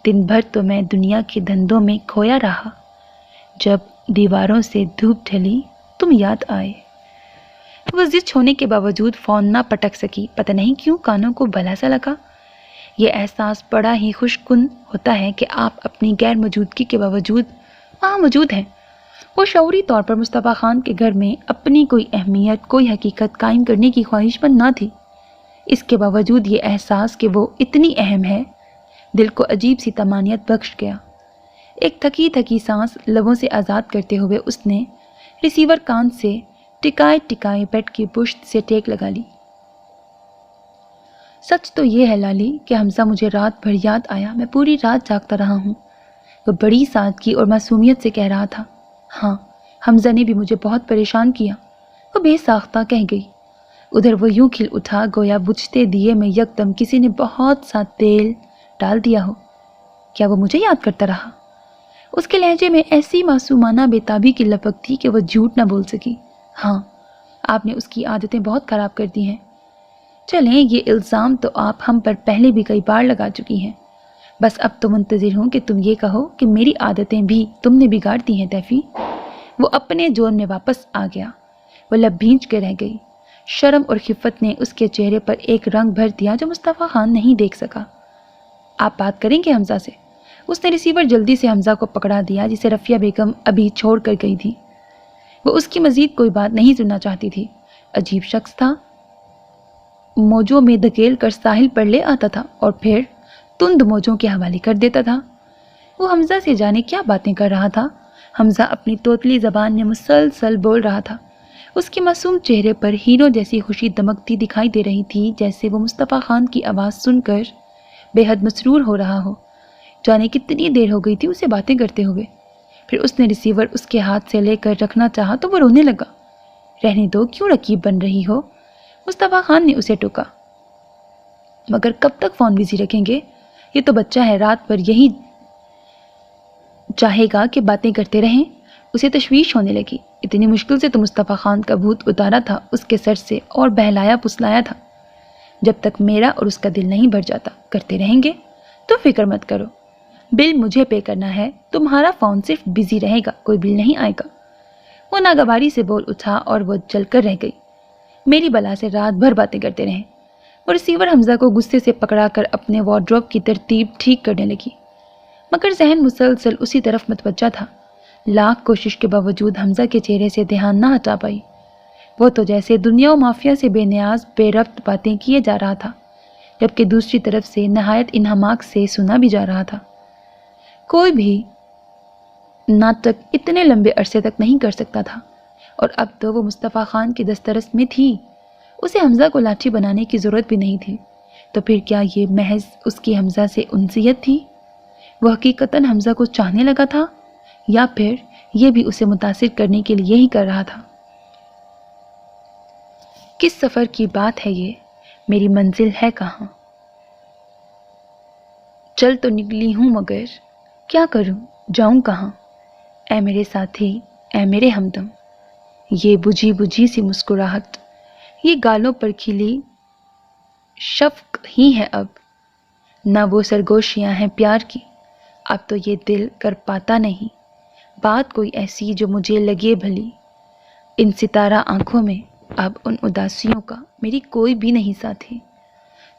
دن بھر تو میں دنیا کے دھندوں میں کھویا رہا، جب دیواروں سے دھوپ ڈھلی تم یاد آئے۔ وہ ضد ہونے کے باوجود فون نہ پٹک سکی، پتہ نہیں کیوں کانوں کو بھلا سا لگا۔ یہ احساس بڑا ہی خوش کن ہوتا ہے کہ آپ اپنی غیر موجودگی کے باوجود وہاں موجود ہیں۔ وہ شعوری طور پر مصطفیٰ خان کے گھر میں اپنی کوئی اہمیت، کوئی حقیقت قائم کرنے کی خواہش مند نہ تھی۔ اس کے باوجود یہ احساس کہ وہ اتنی اہم ہے دل کو عجیب سی طمانینت بخش گیا۔ ایک تھکی تھکی سانس لبوں سے آزاد کرتے ہوئے اس نے ریسیور کان سے ٹکائے ٹکائے بیڈ کی پشت سے ٹیک لگا لی۔ سچ تو یہ ہے لالی کہ حمزہ مجھے رات بھر یاد آیا، میں پوری رات جاگتا رہا ہوں۔ وہ بڑی سادگی اور معصومیت سے کہہ رہا تھا۔ ہاں، حمزہ نے بھی مجھے بہت پریشان کیا، وہ بے ساختہ کہہ گئی۔ ادھر وہ یوں کھل اٹھا گویا بجھتے دیے میں یکدم کسی نے بہت سا تیل ڈال دیا ہو۔ کیا وہ مجھے یاد کرتا رہا؟ اس کے لہجے میں ایسی معصومانہ بے تابی کی لپک تھی کہ وہ جھوٹ نہ بول سکی۔ ہاں، آپ نے اس کی عادتیں بہت خراب کر دی ہیں۔ چلیں، یہ الزام تو آپ ہم پر پہلے بھی کئی بار لگا چکی ہیں، بس اب تو منتظر ہوں کہ تم یہ کہو کہ میری عادتیں بھی تم نے بگاڑ دی ہیں تیفی۔ وہ اپنے جون میں واپس آ گیا۔ وہ لب بھینچ کے رہ گئی۔ شرم اور خفت نے اس کے چہرے پر ایک رنگ بھر دیا جو مصطفیٰ خان نہیں دیکھ سکا۔ آپ بات کریں گے حمزہ سے؟ اس نے ریسیور جلدی سے حمزہ کو پکڑا دیا جسے رفیہ بیگم ابھی چھوڑ کر گئی تھی۔ وہ اس کی مزید کوئی بات نہیں سننا چاہتی تھی۔ عجیب شخص تھا، موجوں میں دھکیل کر ساحل پر لے آتا تھا اور پھر تند موجوں کے حوالے کر دیتا تھا۔ وہ حمزہ سے جانے کیا باتیں کر رہا تھا۔ حمزہ اپنی توتلی زبان میں مسلسل بول رہا تھا۔ اس کے معصوم چہرے پر ہیروں جیسی خوشی دمکتی دکھائی دے رہی تھی، جیسے وہ مصطفیٰ خان کی آواز سن کر بے حد مسرور ہو رہا ہو۔ جانے کتنی دیر ہو گئی تھی اسے باتیں کرتے ہوئے۔ پھر اس نے ریسیور اس کے ہاتھ سے لے کر رکھنا چاہا تو وہ رونے لگا۔ رہنے دو، کیوں رقیب بن رہی ہو؟ مصطفیٰ خان نے اسے ٹوکا۔ مگر کب تک فون بزی رکھیں گے؟ یہ تو بچہ ہے، رات بھر یہی چاہے گا کہ باتیں کرتے رہیں۔ اسے تشویش ہونے لگی۔ اتنی مشکل سے تو مصطفیٰ خان کا بھوت اتارا تھا اس کے سر سے اور بہلایا پسلایا تھا۔ جب تک میرا اور اس کا دل نہیں بھر جاتا کرتے رہیں گے۔ تو فکر مت کرو، بل مجھے پے کرنا ہے، تمہارا فون صرف بزی رہے گا، کوئی بل نہیں آئے گا۔ وہ ناگواری سے بول اٹھا اور وہ جل کر رہ گئی۔ میری بلا سے رات بھر باتیں کرتے رہیں۔ وہ ریسیور حمزہ کو غصے سے پکڑا کر اپنے وارڈروب کی ترتیب ٹھیک کرنے لگی، مگر ذہن مسلسل اسی طرف متوجہ تھا۔ لاکھ کوشش کے باوجود حمزہ کے چہرے سے دھیان نہ ہٹا پائی۔ وہ تو جیسے دنیا و مافیا سے بے نیاز بے ربط باتیں کیے جا رہا تھا، جبکہ دوسری طرف سے نہایت انہماک سے سنا بھی جا رہا تھا۔ کوئی بھی ناٹک اتنے لمبے عرصے تک نہیں کر سکتا تھا، اور اب تو وہ مصطفیٰ خان کی دسترس میں تھی۔ اسے حمزہ کو لاٹھی بنانے کی ضرورت بھی نہیں تھی۔ تو پھر کیا یہ محض اس کی حمزہ سے انسیت تھی؟ وہ حقیقتاً حمزہ کو چاہنے لگا تھا، یا پھر یہ بھی اسے متاثر کرنے کے لیے ہی کر رہا تھا؟ کس سفر کی بات ہے یہ؟ میری منزل ہے کہاں؟ چل تو نکلی ہوں مگر کیا کروں، جاؤں کہاں؟ اے میرے ساتھی، اے میرے ہمدم، یہ بجھی بجھی سی مسکراہٹ، یہ گالوں پر کھلی شفق ہی ہے اب، نہ وہ سرگوشیاں ہیں پیار کی، اب تو یہ دل کر پاتا نہیں بات کوئی ایسی جو مجھے لگے بھلی، ان ستارہ آنکھوں میں اب ان اداسیوں کا میری کوئی بھی نہیں ساتھی،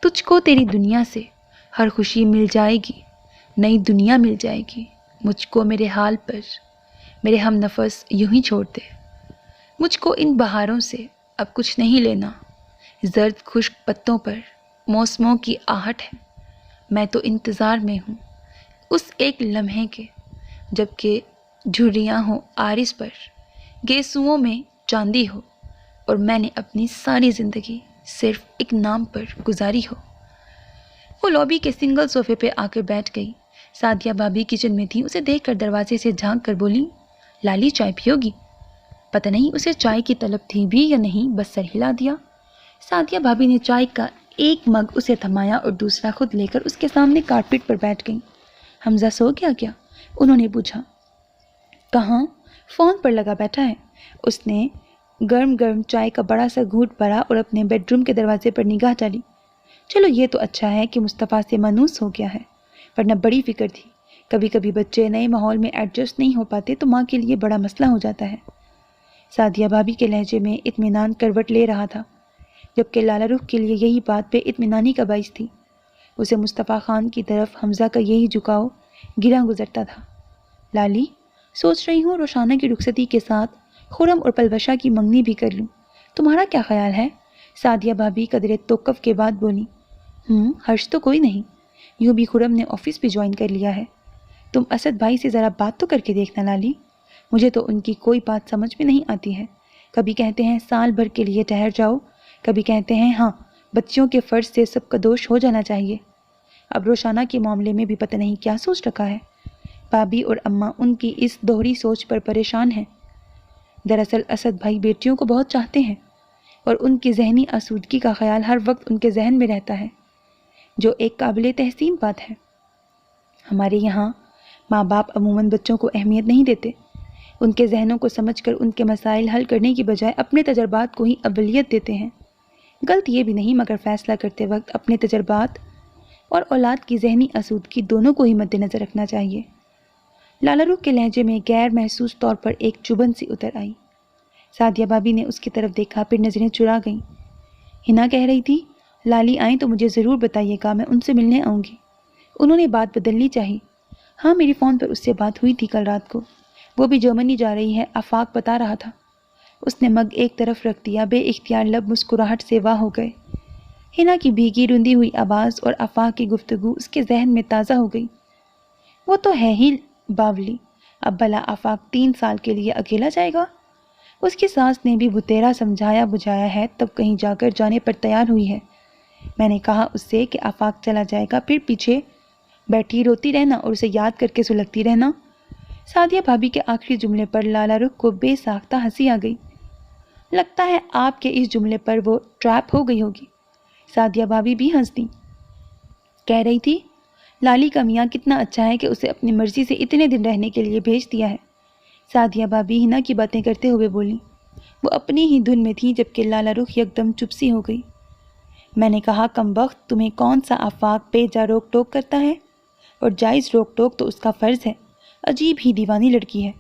تجھ کو تیری دنیا سے ہر خوشی مل جائے گی، نئی دنیا مل جائے گی، مجھ کو میرے حال پر میرے ہم نفس یوں ہی چھوڑ دے، مجھ کو ان بہاروں سے اب کچھ نہیں لینا، زرد خشک پتوں پر موسموں کی آہٹ ہے، میں تو انتظار میں ہوں اس ایک لمحے کے جب کہ جھریاں ہوں آرس پر، گیسوؤں میں چاندی ہو، اور میں نے اپنی ساری زندگی صرف ایک نام پر گزاری ہو۔ وہ لابی کے سنگل صوفے پہ آ کر بیٹھ گئی۔ سعدیہ بھابھی کچن میں تھی، اسے دیکھ کر دروازے سے جھانک کر بولی، لالی چائے پیو گی؟ پتہ نہیں اسے چائے کی طلب تھی بھی یا نہیں، بس سر ہلا دیا۔ سعدیہ بھابھی نے چائے کا ایک مگ اسے تھمایا اور دوسرا خود لے کر اس کے سامنے کارپیٹ پر بیٹھ گئیں۔ حمزہ سو گیا کیا؟ انہوں نے پوچھا۔ کہاں، فون پر لگا بیٹھا ہے۔ اس نے گرم گرم چائے کا بڑا سا گھونٹ بھرا اور اپنے بیڈ روم کے دروازے پر نگاہ ڈالی۔ چلو یہ تو اچھا ہے کہ مصطفیٰ سے مانوس ہو گیا ہے، ورنہ بڑی فکر تھی۔ کبھی کبھی بچے نئے ماحول میں ایڈجسٹ نہیں ہو پاتے تو ماں کے لیے بڑا مسئلہ ہو جاتا ہے۔ سعدیہ بھابھی کے لہجے میں اطمینان کروٹ لے رہا تھا، جبکہ لالا رخ کے لیے یہی بات بے اطمینانی کا باعث تھی۔ اسے مصطفیٰ خان کی طرف حمزہ کا یہی جھکاؤ گراں گزرتا تھا۔ لالی، سوچ رہی ہوں روشانہ کی رخصتی کے ساتھ خرم اور پلوشا کی منگنی بھی کر لوں، تمہارا کیا خیال ہے؟ سعدیہ بھابھی قدرے توقف کے بعد بولی۔ حرج تو کوئی نہیں، یوں بھی خرم نے آفس بھی جوائن کر لیا ہے۔ تم اسد بھائی سے ذرا بات تو کر کے دیکھنا لالی، مجھے تو ان کی کوئی بات سمجھ میں نہیں آتی ہے۔ کبھی کہتے ہیں سال بھر کے لیے ٹھہر جاؤ، کبھی کہتے ہیں ہاں بچیوں کے فرض سے سب کا دوش ہو جانا چاہیے۔ اب روشانہ کے معاملے میں بھی پتہ نہیں کیا سوچ رکھا ہے۔ بھابھی اور اماں ان کی اس دوہری سوچ پر پریشان ہیں۔ دراصل اسد بھائی بیٹیوں کو بہت چاہتے ہیں اور ان کی ذہنی آسودگی کا خیال ہر وقت ان کے ذہن میں رہتا ہے، جو ایک قابل تحسین بات ہے۔ ہمارے یہاں ماں باپ عموماً بچوں کو اہمیت نہیں دیتے، ان کے ذہنوں کو سمجھ کر ان کے مسائل حل کرنے کی بجائے اپنے تجربات کو ہی اولویت دیتے ہیں۔ غلط یہ بھی نہیں، مگر فیصلہ کرتے وقت اپنے تجربات اور اولاد کی ذہنی آسودگی دونوں کو ہی مد نظر رکھنا چاہیے۔ لالا رخ کے لہجے میں غیر محسوس طور پر ایک چبھن سی اتر آئی۔ سعدیہ بھابھی نے اس کی طرف دیکھا، پھر نظریں چرا گئیں۔ ہنا کہہ رہی تھی لالی آئیں تو مجھے ضرور بتائیے گا، میں ان سے ملنے آؤں گی۔ انہوں نے بات بدلنی چاہی۔ ہاں میری فون پر اس سے بات ہوئی تھی کل رات کو، وہ بھی جرمنی جا رہی ہے، آفاق بتا رہا تھا۔ اس نے مگ ایک طرف رکھ دیا، بے اختیار لب مسکراہٹ سے واہ ہو گئے۔ ہنا کی بھیگی رندی ہوئی آواز اور آفاق کی گفتگو اس کے ذہن میں تازہ ہو گئی۔ وہ تو ہے ہی باولی، اب بھلا آفاق 3 سال کے لیے اکیلا جائے گا؟ اس کی ساس نے بھی بتیرا سمجھایا بجھایا ہے، تب کہیں جا کر جانے پر تیار ہوئی ہے۔ میں نے کہا اس سے کہ آفاق چلا جائے گا، پھر پیچھے بیٹھی روتی رہنا اور اسے یاد کر کے سلگتی رہنا۔ سعدیہ بھابھی کے آخری جملے پر لالا رخ کو بے ساختہ ہنسی آ گئی۔ لگتا ہے آپ کے اس جملے پر وہ ٹریپ ہو گئی ہوگی۔ سعدیہ بھابھی بھی ہنس دیں۔ کہہ رہی تھی لالی کا میاں کتنا اچھا ہے کہ اسے اپنی مرضی سے اتنے دن رہنے کے لیے بھیج دیا ہے۔ سعدیہ بھابھی ہنا کی باتیں کرتے ہوئے بولی۔ وہ اپنی ہی دھن میں تھی، جبکہ لالا رخ یکدم چپ سی ہو گئی۔ میں نے کہا کمبخت، تمہیں کون سا آفاق پہ جا روک ٹوک کرتا ہے؟ اور جائز روک ٹوک تو اس کا فرض ہے۔ عجیب ہی دیوانی لڑکی ہے۔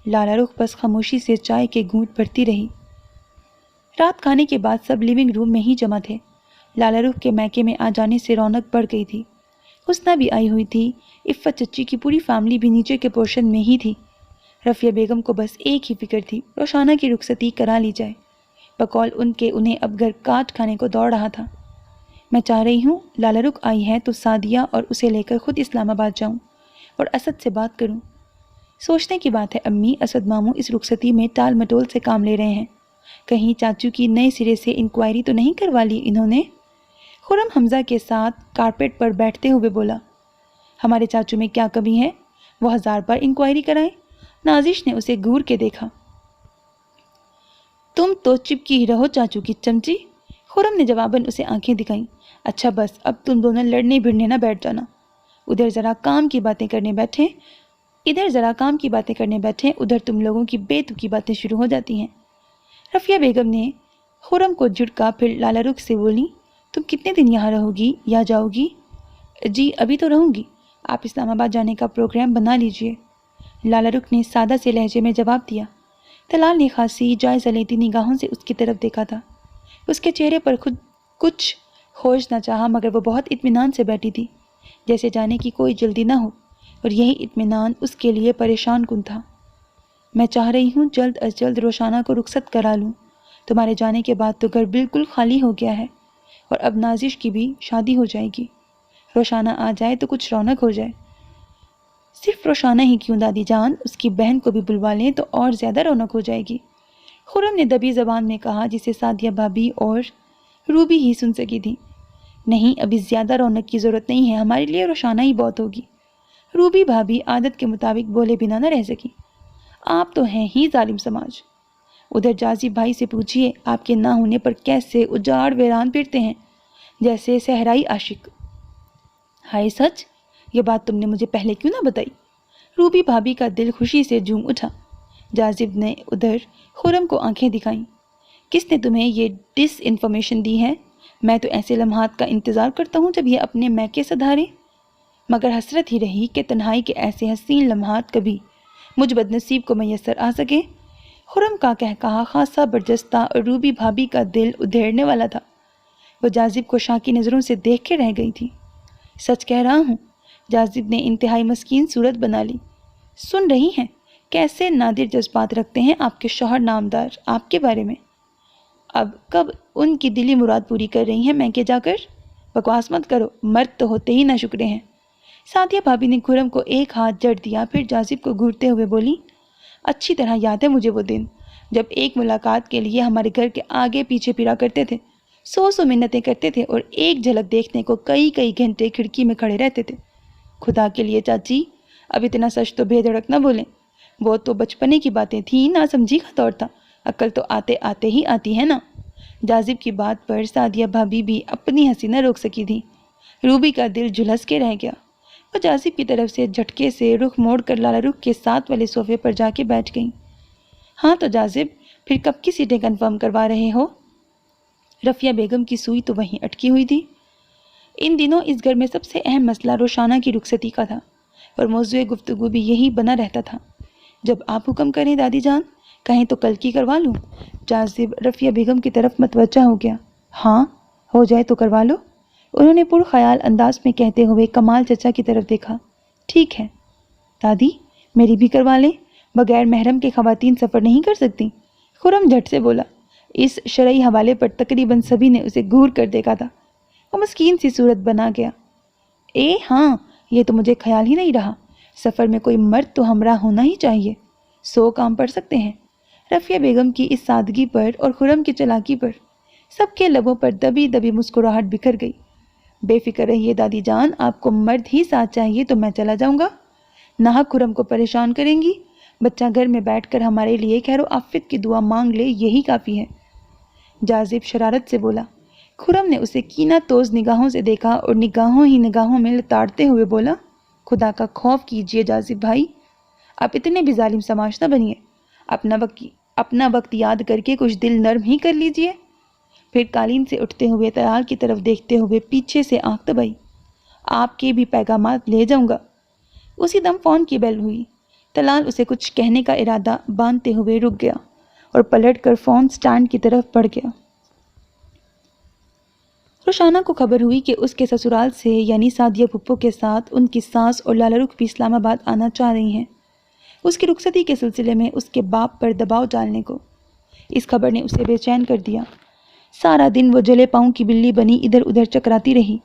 لالا رخ بس خاموشی سے چائے کے گھونٹ بھرتی رہی۔ رات کھانے کے بعد سب لیونگ روم میں ہی جمع تھے۔ لالا رخ کے میکے میں آ جانے سے رونق بڑھ گئی تھی۔ حسنہ بھی آئی ہوئی تھی، عفت چچی کی پوری فیملی بھی نیچے کے پورشن میں ہی تھی۔ رفیہ بیگم کو بس ایک ہی فکر تھی، روشانہ کی رخصتی کرا لی جائے۔ بقول ان کے انہیں اب گھر کاٹ کھانے کو دوڑ رہا تھا۔ میں چاہ رہی ہوں لالا رخ آئی ہے تو سعدیہ اور اسے لے کر خود اسلام آباد جاؤں اور اسد سے بات کروں۔ سوچنے کی بات ہے امی، اسد ماموں اس رخصتی میں ٹال مٹول سے کام لے رہے ہیں، کہیں چاچو کی نئے سرے سے انکوائری تو نہیں کروا لی انہوں نے؟ خرم حمزہ کے ساتھ کارپیٹ پر بیٹھتے ہوئے بولا۔ ہمارے چاچو میں کیا کمی ہے، وہ 1000 بار انکوائری کرائیں۔ نازش نے اسے گھور کے دیکھا۔ تم تو چپکی ہی رہو چاچو کی چمچی، خرم نے جواباً اسے آنکھیں دکھائیں۔ اچھا بس اب تم دونوں لڑنے بھڑنے نہ بیٹھ جانا، ادھر ذرا کام کی باتیں کرنے بیٹھیں، ادھر تم لوگوں کی بے تکی باتیں شروع ہو جاتی ہیں۔ رفیہ بیگم نے خرم کو جھٹکا، پھر لالا رخ سے بولی، تم کتنے دن یہاں رہو گی یا جاؤ گی؟ جی ابھی تو رہوں گی، آپ اسلام آباد جانے کا پروگرام بنا لیجئے، لالا رخ نے سادہ سے لہجے میں جواب دیا۔ طلال نے خاصی جائزہ لیتی نگاہوں سے اس کی طرف دیکھا تھا۔ اس کے چہرے پر خود کچھ خوش نہ چاہا، مگر وہ بہت اطمینان سے بیٹھی تھی، جیسے جانے کی کوئی جلدی نہ ہو، اور یہی اطمینان اس کے لیے پریشان کن تھا۔ میں چاہ رہی ہوں جلد از جلد روشانہ کو رخصت کرا لوں، تمہارے جانے کے بعد تو گھر بالکل خالی ہو گیا ہے، اور اب نازش کی بھی شادی ہو جائے گی، روشانہ آ جائے تو کچھ رونق ہو جائے۔ صرف روشانہ ہی کیوں دادی جان، اس کی بہن کو بھی بلوا لیں تو اور زیادہ رونق ہو جائے گی، خرم نے دبی زبان میں کہا، جسے سعدیہ بھابھی اور روبی ہی سن سکی تھی۔ نہیں ابھی زیادہ رونق کی ضرورت نہیں ہے، ہمارے لیے روشانہ ہی بہت ہوگی۔ روبی بھابھی عادت کے مطابق بولے بنا نہ رہ سکی۔ آپ تو ہیں ہی ظالم سماج۔ ادھر جازب بھائی سے پوچھئے آپ کے نہ ہونے پر کیسے اجاڑ ویران پھرتے ہیں جیسے صحرائی عاشق۔ ہائے سچ، یہ بات تم نے مجھے پہلے کیوں نہ بتائی؟ روبی بھابھی کا دل خوشی سے جھوم اٹھا۔ جازب نے ادھر خرم کو آنکھیں دکھائیں۔ کس نے تمہیں یہ ڈس انفارمیشن دی ہے؟ میں تو ایسے لمحات کا انتظار کرتا ہوں جب یہ اپنے میکے سدھارے، مگر حسرت ہی رہی کہ تنہائی کے ایسے حسین لمحات کبھی مجھ بدنصیب کو میسر آ سکے۔ خرم کا کہا خاصا برجستہ اور روبی بھابھی کا دل ادھیڑنے والا تھا۔ وہ جازب کو شاکی نظروں سے دیکھ کے رہ گئی تھی۔ سچ کہہ رہا ہوں، جازب نے انتہائی مسکین صورت بنا لی۔ سن رہی ہیں کیسے نادر جذبات رکھتے ہیں آپ کے شوہر نامدار آپ کے بارے میں؟ اب کب ان کی دلی مراد پوری کر رہی ہیں میکے جا کر؟ بکواس مت کرو، مرد تو ہوتے ہی نہ شکرے ہیں۔ سعدیہ بھابھی نے خرم کو ایک ہاتھ جڑ دیا، پھر جازب کو گھورتے ہوئے بولی، اچھی طرح یاد ہے مجھے وہ دن جب ایک ملاقات کے لیے ہمارے گھر کے آگے پیچھے پھرا کرتے تھے، 100 منتیں کرتے تھے اور ایک جھلک دیکھنے کو کئی گھنٹے کھڑکی میں کھڑے رہتے تھے۔ خدا کے لیے چاچی، اب اتنا سچ تو بے دھڑک نہ بولیں، وہ تو بچپنے کی باتیں تھیں، نہ سمجھی کا دور تھا، عقل تو آتے آتے ہی آتی ہے نا۔ جازب کی بات پر سعدیہ بھابھی بھی اپنی ہنسی نہ روک سکی تھی۔ روبی کا دل جھلس کے رہ گیا۔ وہ جازب کی طرف سے جھٹکے سے رخ موڑ کر لالا رخ کے ساتھ والے صوفے پر جا کے بیٹھ گئیں۔ ہاں تو جازب، پھر کب کی سیٹیں کنفرم کروا رہے ہو؟ رفیہ بیگم کی سوئی تو وہیں اٹکی ہوئی تھی۔ ان دنوں اس گھر میں سب سے اہم مسئلہ روشانہ کی رخصتی کا تھا اور موضوع گفتگو بھی یہی بنا رہتا تھا۔ جب آپ حکم کریں دادی جان، کہیں تو کل کی کروا لوں؟ جازب رفیہ بیگم کی طرف متوجہ ہو گیا۔ ہاں، ہو جائے تو کروا لو، انہوں نے پرخیال انداز میں کہتے ہوئے کمال چچا کی طرف دیکھا۔ ٹھیک ہے دادی، میری بھی کروا لیں، بغیر محرم کے خواتین سفر نہیں کر سکتی۔ خرم جھٹ سے بولا۔ اس شرعی حوالے پر تقریباً سبھی نے اسے گھور کر دیکھا تھا۔ وہ مسکین سی صورت بنا گیا۔ ہاں، یہ تو مجھے خیال ہی نہیں رہا، سفر میں کوئی مرد تو ہمراہ ہونا ہی چاہیے، 100 کام پڑ سکتے ہیں۔ رفیہ بیگم کی اس سادگی پر اور خرم کی چلاکی پر سب کے لبوں پر دبی دبی مسکراہٹ بکھر گئی۔ بے فکر رہیے دادی جان، آپ کو مرد ہی ساتھ چاہیے تو میں چلا جاؤں گا، ناحق خرم کو پریشان کریں گی؟ بچہ گھر میں بیٹھ کر ہمارے لیے خیر و عافیت کی دعا مانگ لے، یہی کافی ہے۔ جازب شرارت سے بولا۔ خرم نے اسے کینہ توز نگاہوں سے دیکھا اور نگاہوں ہی نگاہوں میں لتاڑتے ہوئے بولا، خدا کا خوف کیجئے جازب بھائی، آپ اتنے بھی ظالم سماج نہ بنیے، اپنا وقت یاد کر کے کچھ دل نرم ہی کر لیجئے۔ پھر قالین سے اٹھتے ہوئے تلال کی طرف دیکھتے ہوئے پیچھے سے آنکھ دبائی۔ آپ کے بھی پیغامات لے جاؤں گا۔ اسی دم فون کی بیل ہوئی۔ تلال اسے کچھ کہنے کا ارادہ باندھتے ہوئے رک گیا اور پلٹ کر فون سٹینڈ کی طرف بڑھ گیا۔ روشانہ کو خبر ہوئی کہ اس کے سسرال سے یعنی سعدیہ پھپھو کے ساتھ ان کی ساس اور لالا رخ بھی اسلام آباد آنا چاہ رہی ہیں، اس کی رخصتی کے سلسلے میں اس کے باپ پر دباؤ ڈالنے کو۔ اس خبر نے اسے بے چین کر دیا۔ سارا دن وہ جلے پاؤں کی بلی بنی ادھر ادھر چکراتی رہی۔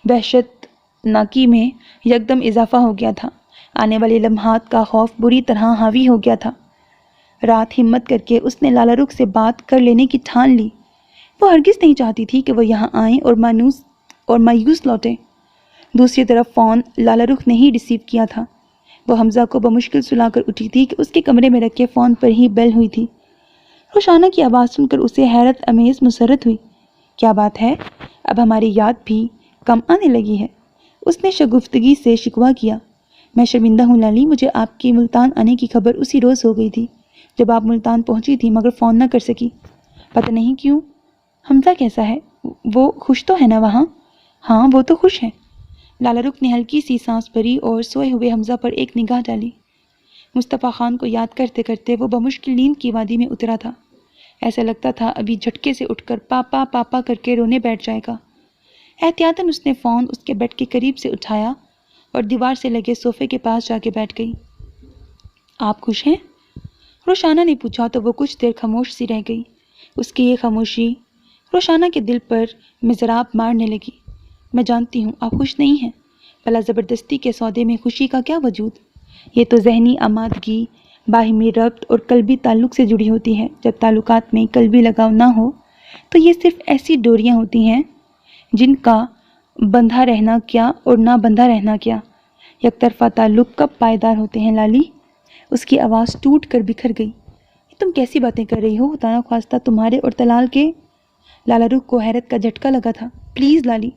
وحشت ناکی میں یکدم اضافہ ہو گیا تھا۔ آنے والے لمحات کا خوف بری طرح حاوی ہو گیا تھا۔ رات ہمت کر کے اس نے لالا رخ سے بات کر لینے کی ٹھان لی۔ وہ ہرگز نہیں چاہتی تھی کہ وہ یہاں آئیں اور مایوس لوٹیں۔ دوسری طرف فون لالا رخ نے ہی ریسیو کیا تھا۔ وہ حمزہ کو بمشکل سلا کر اٹھی تھی کہ اس کے کمرے میں رکھے فون پر ہی بیل ہوئی تھی۔ روشانہ کی آواز سن کر اسے حیرت امیز مسرت ہوئی۔ کیا بات ہے، اب ہماری یاد بھی کم آنے لگی ہے؟ اس نے شگفتگی سے شکوہ کیا۔ میں شرمندہ ہوں لالی، مجھے آپ کی ملتان آنے کی خبر اسی روز ہو گئی تھی جب آپ ملتان پہنچی تھی، مگر فون نہ کر سکی، پتہ نہیں کیوں۔ حمزہ کیسا ہے؟ وہ خوش تو ہے نا وہاں؟ ہاں، وہ تو خوش ہے۔ لالا رخ نے ہلکی سی سانس بھری اور سوئے ہوئے حمزہ پر ایک نگاہ ڈالی۔ مصطفیٰ خان کو یاد کرتے کرتے وہ بمشکل نیند کی وادی میں اترا تھا۔ ایسا لگتا تھا ابھی جھٹکے سے اٹھ کر پاپا پاپا کر کے رونے بیٹھ جائے گا۔ احتیاطاً اس نے فون اس کے بیڈ کے قریب سے اٹھایا اور دیوار سے لگے صوفے کے پاس جا کے بیٹھ گئی۔ آپ خوش ہیں؟ روشانہ نے پوچھا تو وہ کچھ دیر خاموش سی رہ گئی۔ اس کی یہ خاموشی روشانہ کے دل پر مضراب مارنے لگی۔ میں جانتی ہوں آپ خوش نہیں ہیں، بھلا زبردستی کے سودے میں خوشی کا کیا وجود؟ یہ تو ذہنی آمادگی باہمی ربط اور قلبی تعلق سے جڑی ہوتی ہے۔ جب تعلقات میں قلبی لگاؤ نہ ہو تو یہ صرف ایسی ڈوریاں ہوتی ہیں جن کا بندھا رہنا کیا اور نہ بندھا رہنا کیا، یک طرفہ تعلق کب پائیدار ہوتے ہیں لالی؟ اس کی آواز ٹوٹ کر بکھر گئی۔ تم کیسی باتیں کر رہی ہو؟ خدا نخواستہ تمہارے اور طلال کے… لالا رخ کو حیرت کا جھٹکا لگا تھا۔ پلیز لالی،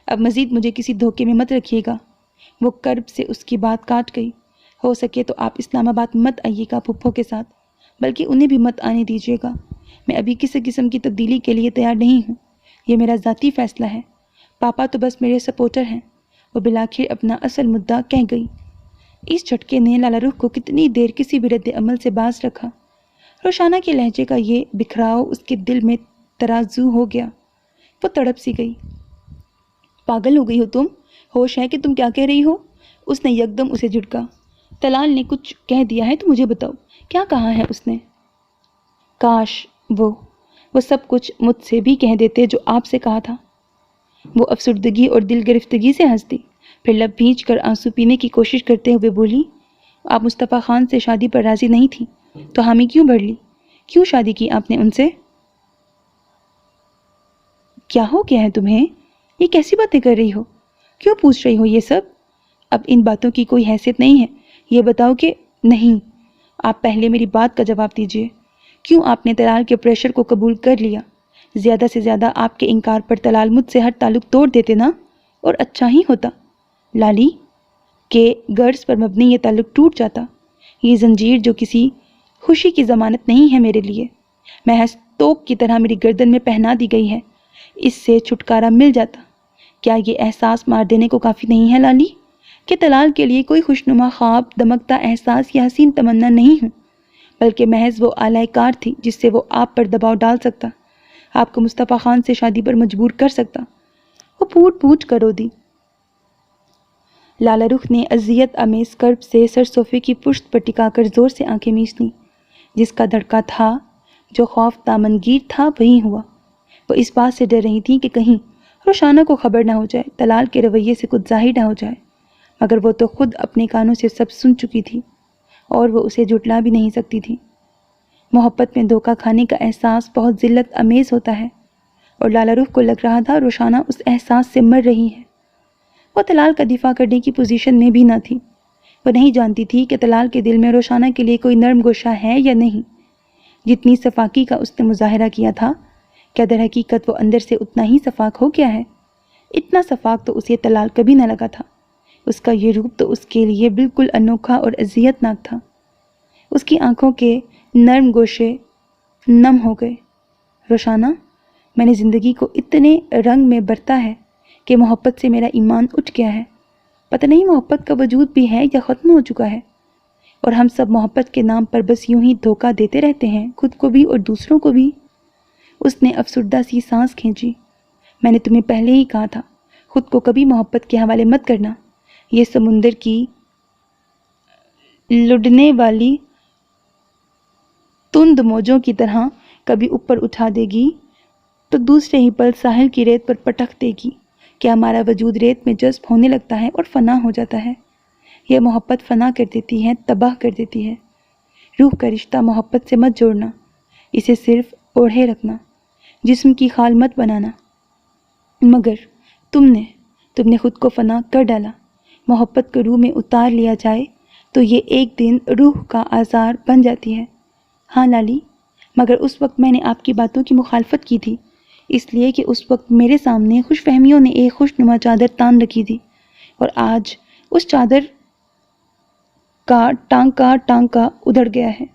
اب مزید مجھے کسی دھوکے میں مت رکھیے گا۔ وہ کرب سے اس کی بات کاٹ گئی۔ ہو سکے تو آپ اسلام آباد مت آئیے گا پھپھو کے ساتھ، بلکہ انہیں بھی مت آنے دیجیے گا۔ میں ابھی کسی قسم کی تبدیلی کے لیے تیار نہیں ہوں، یہ میرا ذاتی فیصلہ ہے۔ پاپا تو بس میرے سپورٹر ہیں، وہ بالآخر اپنا اصل مدعا کہہ گئی۔ اس جھٹکے نے لالا رخ کو کتنی دیر کسی بھی رد عمل سے باز رکھا۔ روشانہ کے لہجے کا یہ بکھراؤ اس کے دل میں ترازو ہو گیا۔ وہ تڑپ سی گئی۔ پاگل ہو گئی ہو تم؟ ہوش ہے کہ تم کیا کہہ رہی ہو؟ اس نے یکدم اسے جھٹکا۔ طلال نے کچھ کہہ دیا ہے تو مجھے بتاؤ، کیا کہا ہے اس نے؟ کاش وہ سب کچھ مجھ سے بھی کہہ دیتے جو آپ سے کہا تھا۔ وہ افسردگی اور دل گرفتگی سے ہنستی، پھر لب بھینچ کر آنسو پینے کی کوشش کرتے ہوئے بولی، آپ مصطفیٰ خان سے شادی پر راضی نہیں تھی تو حامی کیوں بھر لی؟ کیوں شادی کی آپ نے ان سے؟ کیا ہو گیا ہے تمہیں؟ یہ کیسی باتیں کر رہی ہو؟ کیوں پوچھ رہی ہو یہ سب؟ اب ان باتوں کی کوئی حیثیت نہیں ہے۔ یہ بتاؤ کہ… نہیں، آپ پہلے میری بات کا جواب دیجیے۔ کیوں آپ نے طلال کے پریشر کو قبول کر لیا؟ زیادہ سے زیادہ آپ کے انکار پر طلال مجھ سے ہر تعلق توڑ دیتے نا، اور اچھا ہی ہوتا لالی، کہ غرض پر مبنی یہ تعلق ٹوٹ جاتا۔ یہ زنجیر جو کسی خوشی کی ضمانت نہیں ہے میرے لیے، محض توق کی طرح میری گردن میں پہنا دی گئی ہے، اس سے چھٹکارا مل جاتا۔ کیا یہ احساس مار دینے کو کافی نہیں ہے لالی، کہ طلال کے لیے کوئی خوشنما خواب، دمکتا احساس یا حسین تمنا نہیں ہوں، بلکہ محض وہ آلۂ کار تھی جس سے وہ آپ پر دباؤ ڈال سکتا، آپ کو مصطفیٰ خان سے شادی پر مجبور کر سکتا۔ وہ پھوٹ پھوٹ کر رو دی۔ لالا رخ نے اذیت آمیز کرب سے سر صوفے کی پشت پر ٹکا کر زور سے آنکھیں میچ لیں۔ جس کا دھڑکا تھا، جو خوف دامنگیر تھا، وہی ہوا۔ وہ اس بات سے ڈر رہی تھی کہ کہیں روشانہ کو خبر نہ ہو جائے، طلال کے رویے سے کچھ ظاہر نہ ہو جائے، مگر وہ تو خود اپنے کانوں سے سب سن چکی تھی اور وہ اسے جھٹلا بھی نہیں سکتی تھی۔ محبت میں دھوکہ کھانے کا احساس بہت ذلت آمیز ہوتا ہے، اور لالا رخ کو لگ رہا تھا روشانہ اس احساس سے مر رہی ہے۔ وہ طلال کا دفاع کرنے کی پوزیشن میں بھی نہ تھی۔ وہ نہیں جانتی تھی کہ طلال کے دل میں روشانہ کے لیے کوئی نرم گوشہ ہے یا نہیں۔ جتنی صفاقی کا اس نے مظاہرہ کیا تھا، کیا در حقیقت وہ اندر سے اتنا ہی صفاق ہو گیا ہے؟ اتنا صفاق تو اسے طلال کبھی نہ لگا تھا۔ اس کا یہ روپ تو اس کے لیے بالکل انوکھا اور اذیت ناک تھا۔ اس کی آنکھوں کے نرم گوشے نم ہو گئے۔ روشانہ، میں نے زندگی کو اتنے رنگ میں برتا ہے کہ محبت سے میرا ایمان اٹھ گیا ہے۔ پتہ نہیں محبت کا وجود بھی ہے یا ختم ہو چکا ہے، اور ہم سب محبت کے نام پر بس یوں ہی دھوکہ دیتے رہتے ہیں، خود کو بھی اور دوسروں کو بھی۔ اس نے افسردہ سی سانس کھینچی۔ میں نے تمہیں پہلے ہی کہا تھا، خود کو کبھی محبت کے حوالے مت کرنا۔ یہ سمندر کی لڑنے والی تند موجوں کی طرح کبھی اوپر اٹھا دے گی تو دوسرے ہی پل ساحل کی ریت پر پٹک دے گی کہ ہمارا وجود ریت میں جذب ہونے لگتا ہے اور فنا ہو جاتا ہے۔ یہ محبت فنا کر دیتی ہے، تباہ کر دیتی ہے۔ روح کا رشتہ محبت سے مت جوڑنا، اسے صرف اوڑھے رکھنا، جسم کی خال مت بنانا۔ مگر تم نے خود کو فنا کر ڈالا۔ محبت کو روح میں اتار لیا جائے تو یہ ایک دن روح کا آزار بن جاتی ہے۔ ہاں لالی، مگر اس وقت میں نے آپ کی باتوں کی مخالفت کی تھی، اس لیے کہ اس وقت میرے سامنے خوش فہمیوں نے ایک خوشنما چادر تان رکھی تھی، اور آج اس چادر کا ٹانکا ادھڑ گیا ہے۔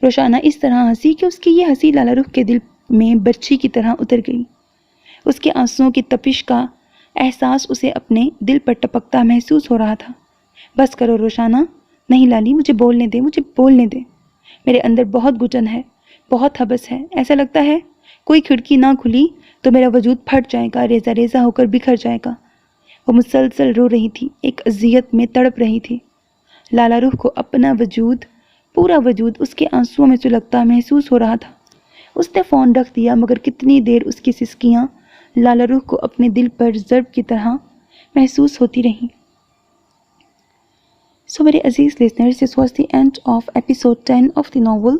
روشانہ اس طرح ہنسی کہ اس کی یہ ہنسی لالا رخ کے دل میں برچھی کی طرح اتر گئی۔ اس کے آنسوؤں کی تپش کا احساس اسے اپنے دل پر ٹپکتا محسوس ہو رہا تھا۔ بس کرو روشانہ۔ نہیں لالی، مجھے بولنے دے۔ میرے اندر بہت گھٹن ہے، بہت حبس ہے۔ ایسا لگتا ہے کوئی کھڑکی نہ کھلی تو میرا وجود پھٹ جائے گا، ریزہ ریزہ ہو کر بکھر جائے گا۔ وہ مسلسل رو رہی تھی، ایک اذیت میں تڑپ رہی تھی۔ لالا رخ کو اپنا وجود، پورا وجود اس کے آنسوؤں میں سلگتا محسوس ہو رہا تھا۔ اس نے فون رکھ دیا، مگر کتنی دیر اس کی سسکیاں لالا رخ کو اپنے دل پر ضرب کی طرح محسوس ہوتی رہیں۔ So میرے عزیز listeners, this was the end of episode 10 of the novel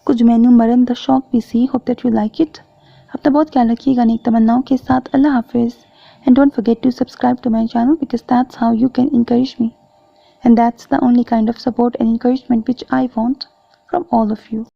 کچھ مینو مرن the shock we see. Hope that you like it. اپنا بہت خیال رکھیے گا نیک تمناؤں کے ساتھ۔ اللہ حافظ. And don't forget to subscribe to my channel because that's how you can encourage me. And that's the only kind of support and encouragement which I want from all of you.